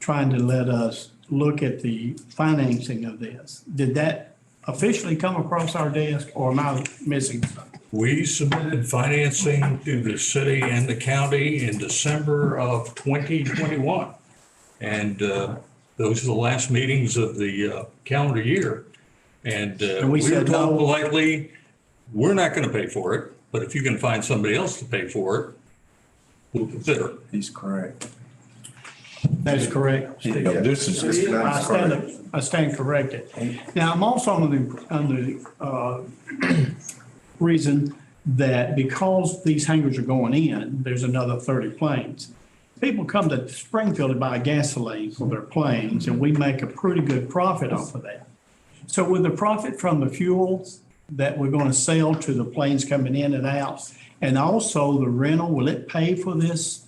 trying to let us look at the financing of this. Did that officially come across our desk or am I missing something? We submitted financing to the city and the county in December of 2021. And those are the last meetings of the calendar year. And we we were said told no. politely, we're not going to pay for it, but if you can find somebody else to pay for it, we'll consider it. He's correct. That is correct. Steve. Yeah, this is just. I stand corrected. Now, I'm also under the reason that because these hangars are going in, there's another 30 planes. People come to Springfield to buy gasoline for their planes, and we make a pretty good profit off of that. So with the profit from the fuel that we're going to sell to the planes coming in and out, and also the rental, will it pay for this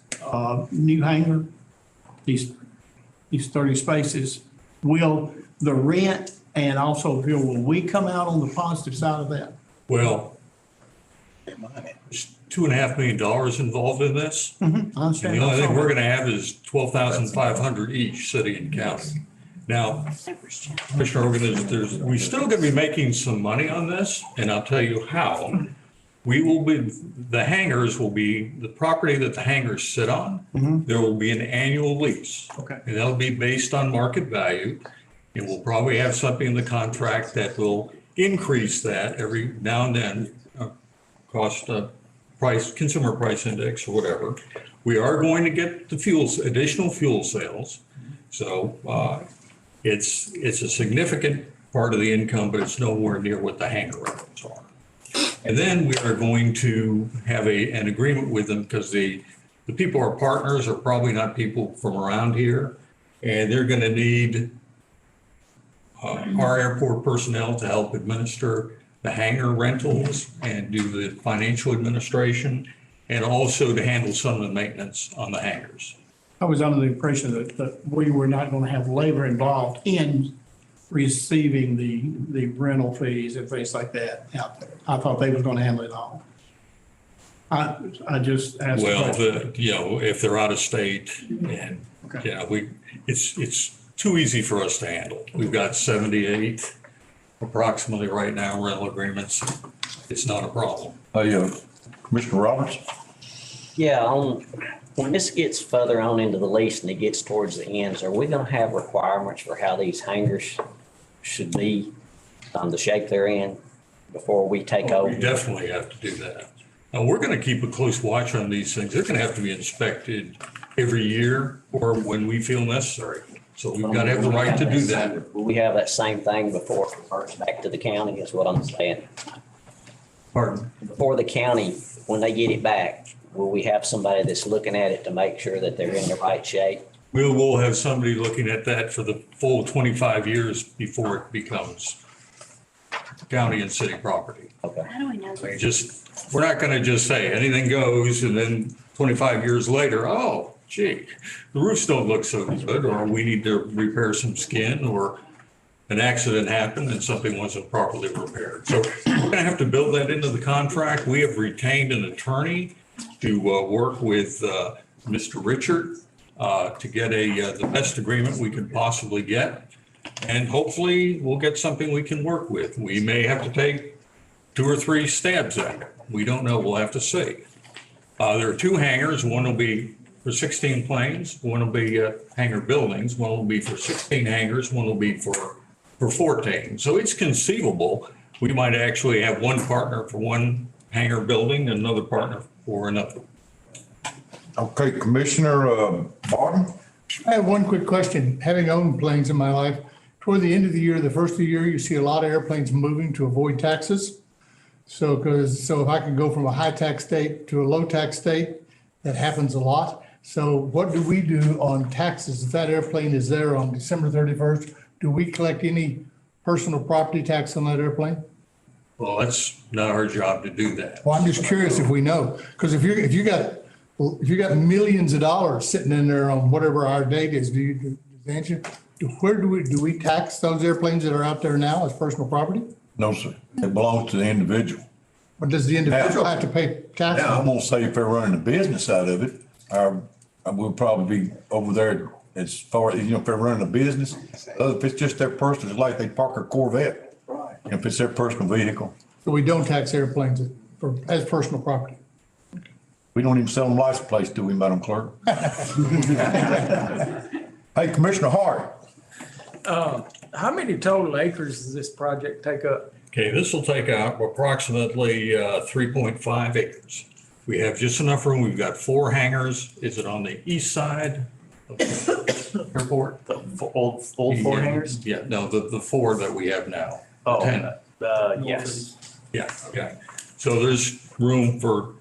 new hangar? These 30 spaces, will the rent and also fuel, will we come out on the positive side of that? Well, $2.5 million involved in this. I And understand. the only thing we're gonna have is 12,500 each, city and county. Now, Commissioner Hogan, we're still gonna be making some money on this, and I'll tell you how. We will be, the hangars will be, the property that the hangars sit on, there will be an annual lease. Okay. And that'll be based on market value. And we'll probably have something in the contract that will increase that every now and then, cost, price, consumer price index or whatever. We are going to get the fuels, additional fuel sales. So, it's a significant part of the income, but it's nowhere near what the hangar rentals are. And then we are going to have an agreement with them because the people, our partners, are probably not people from around here. And they're going to need our airport personnel to help administer the hangar rentals and do the financial administration, and also to handle some of the maintenance on the hangars. I was under the impression that we were not going to have labor involved in receiving the rental fees and things like that out there. I thought they was going to handle it all. I just asked. Well, if they're out of state and, it's too easy for us to handle. We've got 78 approximately right now rental agreements. It's not a problem. Commissioner Roberts? Yeah, when this gets further on into the lease and it gets towards the ends, are we gonna have requirements for how these hangars should be, the shape they're in before we take over? We definitely have to do that. Now, we're gonna keep a close watch on these things. They're gonna have to be inspected every year or when we feel necessary. So we've got to have the right to do that. Will we have that same thing before it reverts back to the county, is what I'm saying? Pardon? Before the county, when they get it back, will we have somebody that's looking at it to make sure that they're in the right shape? We'll have somebody looking at that for the full 25 years before it becomes county and city property. Okay. How do we know? We're not going to just say anything goes and then 25 years later, oh, gee, the roofs don't look so good, or we need to repair some skin, or an accident happened and something wasn't properly repaired. So we're going to have to build that into the contract. We have retained an attorney to work with Mr. Richard to get the best agreement we could possibly get. And hopefully we'll get something we can work with. We may have to take 2 or 3 stabs at it. We don't know. We'll have to see. There are 2 hangars. One will be for 16 planes. One will be hangar buildings. One will be for 16 hangars. One will be for 14. So it's conceivable we might actually have one partner for one hangar building and another partner for another. Okay, Commissioner Barton? I have one quick question. Having owned planes in my life, toward the end of the year, the first of the year, you see a lot of airplanes moving to avoid taxes. So if I can go from a high tax state to a low tax state, that happens a lot. So what do we do on taxes? If that airplane is there on December 31st, do we collect any personal property tax on that airplane? Well, that's not our job to do that. Well, I'm just curious if we know, because if you got millions of dollars sitting in there on whatever our date is, where do we tax those airplanes that are out there now as personal property? No, sir. It belongs to the individual. But does the individual have to pay taxes? Now, I'm gonna say if they're running a business out of it, we'll probably be over there as far as, if they're running a business. If it's just their personal, it's like they park a Corvette. Right. If it's their personal vehicle. So we don't tax airplanes as personal property? We don't even sell them license plates, do we, Madam Clerk? Hey, Commissioner Hart. How many total acres does this project take up? Okay, this will take out approximately 3.5 acres. We have just enough room. We've got 4 hangars. Is it on the east side of the airport? The old 4 hangars? Yeah, no, the 4 that we have now. Oh, 10. yes. Yeah, okay. So there's room for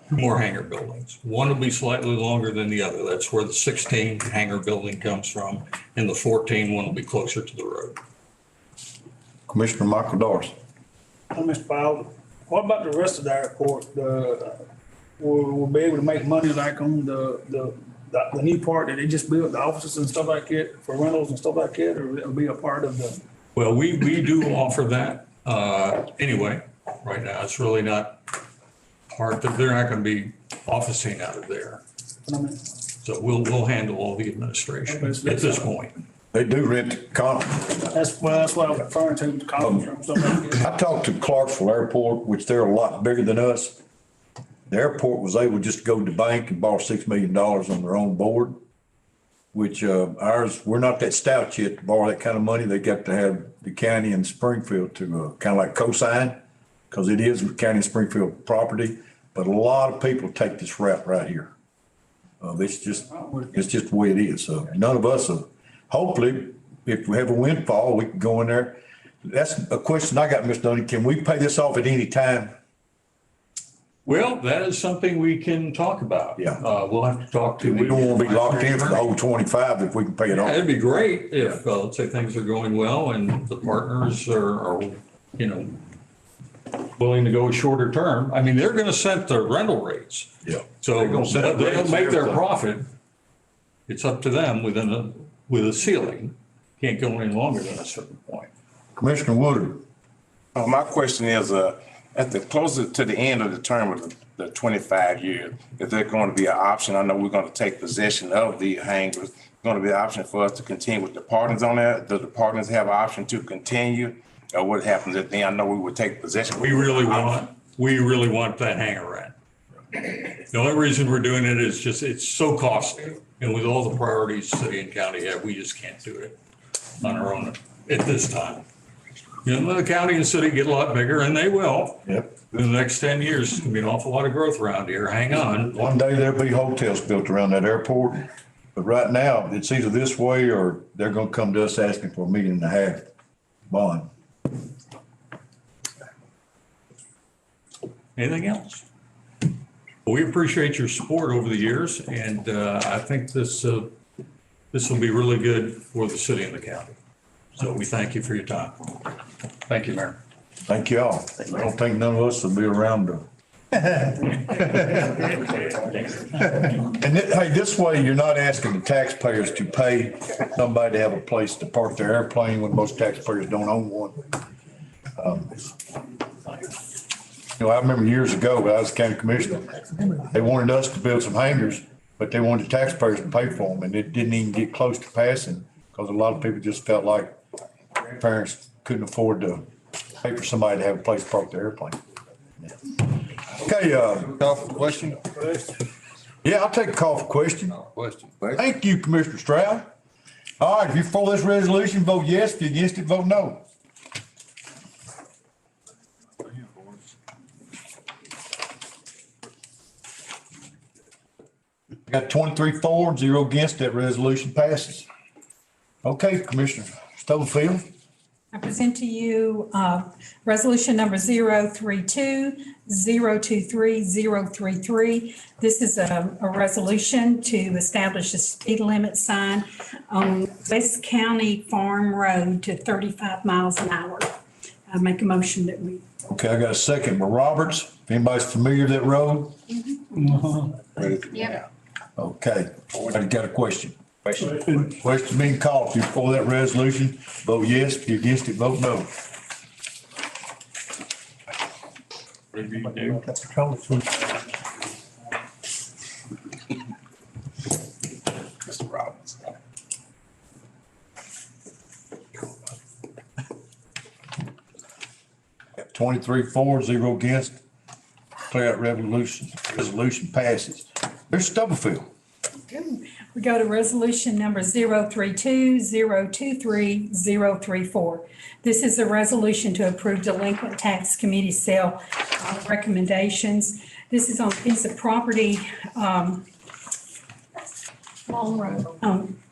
2 more hangar buildings. One will be slightly longer than the other. That's where the 16 hangar building comes from. And the 14 one will be closer to the road. Commissioner Michael Dorsey. Mr. Fowler, what about the rest of the airport? We'll be able to make money like on the new part that they just built, the offices and stuff like that for rentals and stuff like that, or it'll be a part of the? Well, we do offer that anyway. Right now, it's really not part, that they're not gonna be officing out of there. So we'll handle all the administration at this point. They do rent the conference. That's what I'm referring to, the conference room, stuff like that. I talked to Clarksville Airport, which they're a lot bigger than us. The airport was able just to go to the bank and borrow $6 million on their own board, which ours, we're not that stout yet to borrow that kind of money. They got to have the county and Springfield to kind of like co-sign, because it is county and Springfield property. But a lot of people take this route right here. It's just the way it is. None of us, hopefully, if we have a windfall, we can go in there. That's a question I got, Mr. Dunning. Can we pay this off at any time? Well, that is something we can talk about. Yeah. We'll have to talk to. We don't want to be locked in for the whole 25 if we can pay it off. It'd be great if, let's say things are going well and the partners are, you know, willing to go a shorter term. I mean, they're gonna set the rental rates. Yeah. So They're gonna set the they'll rates make their there. profit. It's up to them with a ceiling. Can't go any longer than a certain point. Commissioner Woodard. My question is, at the closer to the end of the term of the 25 years, is there going to be an option? I know we're going to take possession of the hangars. Going to be an option for us to continue with the partners on that? Do the partners have an option to continue? Or what happens at the end? I know we would take possession. We really want that hangar rent. The only reason we're doing it is just, it's so costly. And with all the priorities city and county have, we just can't do it on our own at this time. You know, the county and city get a lot bigger, and they will. Yep. In the next 10 years, there's gonna be an awful lot of growth around here. Hang on. One day there'll be hotels built around that airport. But right now, it's either this way or they're gonna come to us asking for $1.5 million bond. Anything else? We appreciate your support over the years, and I think this will be really good for the city and the county. So we thank you for your time. Thank you, Mayor. Thank you all. I don't think none of us will be around to. Hey, this way you're not asking the taxpayers to pay somebody to have a place to park their airplane when most taxpayers don't own one. You know, I remember years ago, when I was county commissioner, they wanted us to build some hangars, but they wanted the taxpayers to pay for them, and it didn't even get close to passing because a lot of people just felt like parents couldn't afford to pay for somebody to have a place to park their airplane. Okay, Call for the question? yeah, I'll take a call for question. Question. Thank you, Commissioner Stroud. All right, if you're for this resolution, vote yes. If you're against it, vote no. Got 23 for, 0 against. That resolution passes. Okay, Commissioner Stubblefield. I present to you resolution number 032-023-033. This is a resolution to establish a speed limit sign on West County Farm Road to 35 miles an hour. I make a motion that we. Okay, I got a second by Roberts. If anybody's familiar with that road? Yep. Okay, I got a question. Question being called. If you're for that resolution, vote yes. If you're against it, vote no. Mr. Robbins. 23 for, 0 against. Declare that resolution passes. There's Stubblefield. We go to resolution number 032-023-034. This is a resolution to approve delinquent tax committee sale recommendations. This is on a piece of property. Long Road.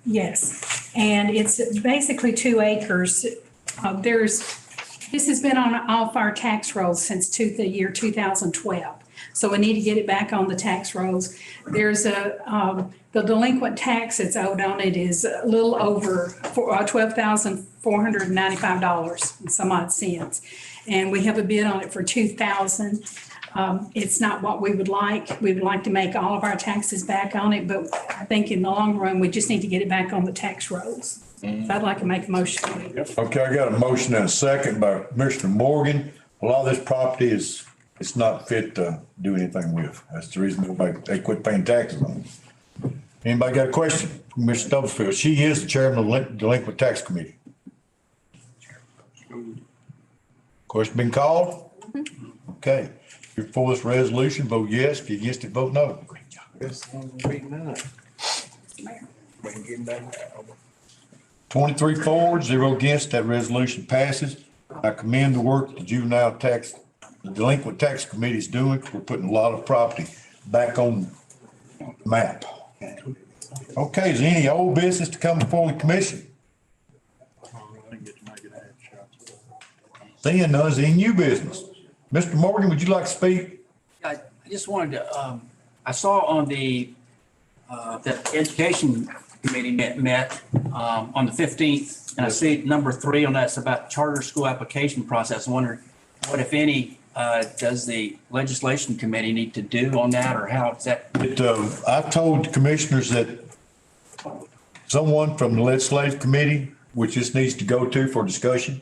Yes, and it's basically 2 acres. This has been on off our tax rolls since the year 2012. So we need to get it back on the tax rolls. There's the delinquent tax that's owed on it is a little over $12,495 and some odd cents. And we have a bid on it for $2,000. It's not what we would like. We would like to make all of our taxes back on it, but I think in the long run, we just need to get it back on the tax rolls. So I'd like to make a motion. Okay, I got a motion and a second by Commissioner Morgan. A lot of this property is it's not fit to do anything with. That's the reason they quit paying taxes on it. Anybody got a question? Mr. Stubblefield, she is the chairman of the Delinquent Tax Committee. Question been called? Okay. If you're for this resolution, vote yes. If you're against it, vote no. 23 for, 0 against, that resolution passes. I commend the work the the Delinquent Tax Committee is doing. We're putting a lot of property back on the map. Okay, is there any old business to come before the commission? Seeing none, is there any new business? Mr. Morgan, would you like to speak? I just wanted to, I saw on the Education Committee met on the 15th, and I see number 3 on that, it's about charter school application process. I wonder what, if any, does the Legislation Committee need to do on that, or how is that? I've told the commissioners that someone from the Legislative Committee, which this needs to go to for discussion.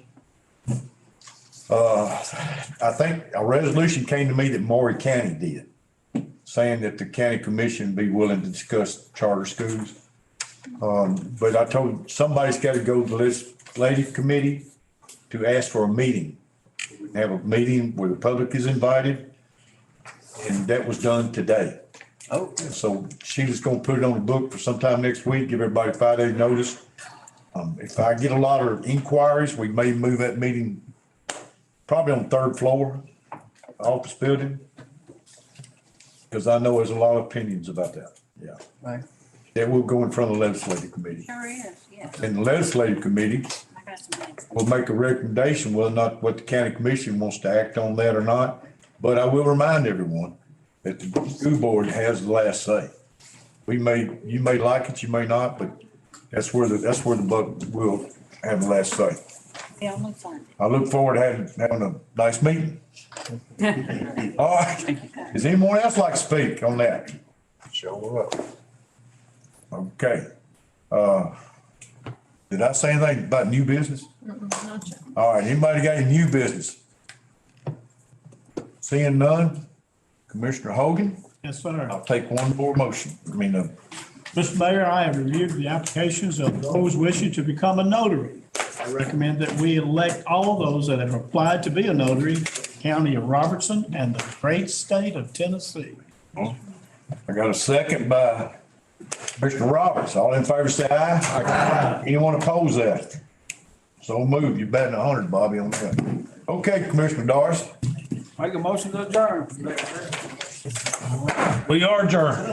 I think a resolution came to me that Maury County did, saying that the county commission be willing to discuss charter schools. But I told somebody's got to go to the Legislative Committee to ask for a meeting. Have a meeting where the public is invited, and that was done today. Oh. So Sheila's gonna put it on the book for sometime next week, give everybody 5 days notice. If I get a lot of inquiries, we may move that meeting probably on the 3rd floor, office building. Because I know there's a lot of opinions about that, yeah. Right. That will go in front of the Legislative Committee. Sure is, yeah. And the Legislative Committee I got some things. will make a recommendation whether or not what the county commission wants to act on that or not. But I will remind everyone that the school board has the last say. You may like it, you may not, but that's where the buck will have the last say. The only fun. I look forward to having a nice meeting. All right. Does anyone else like to speak on that? Show up. Okay. Did I say anything about new business? Not yet. All right, anybody got any new business? Seeing none, Commissioner Hogan? Yes, sir. I'll take one more motion. Mr. Mayor, I have reviewed the applications of those wishing to become a notary. I recommend that we elect all those that have applied to be a notary, County of Robertson and the great state of Tennessee. I got a second by Mr. Roberts. All in favor, say aye. Aye. Anyone oppose that? So moved. You're batting 100, Bobby, on that. Okay, Commissioner Doris. Make a motion to adjourn. We are adjourned.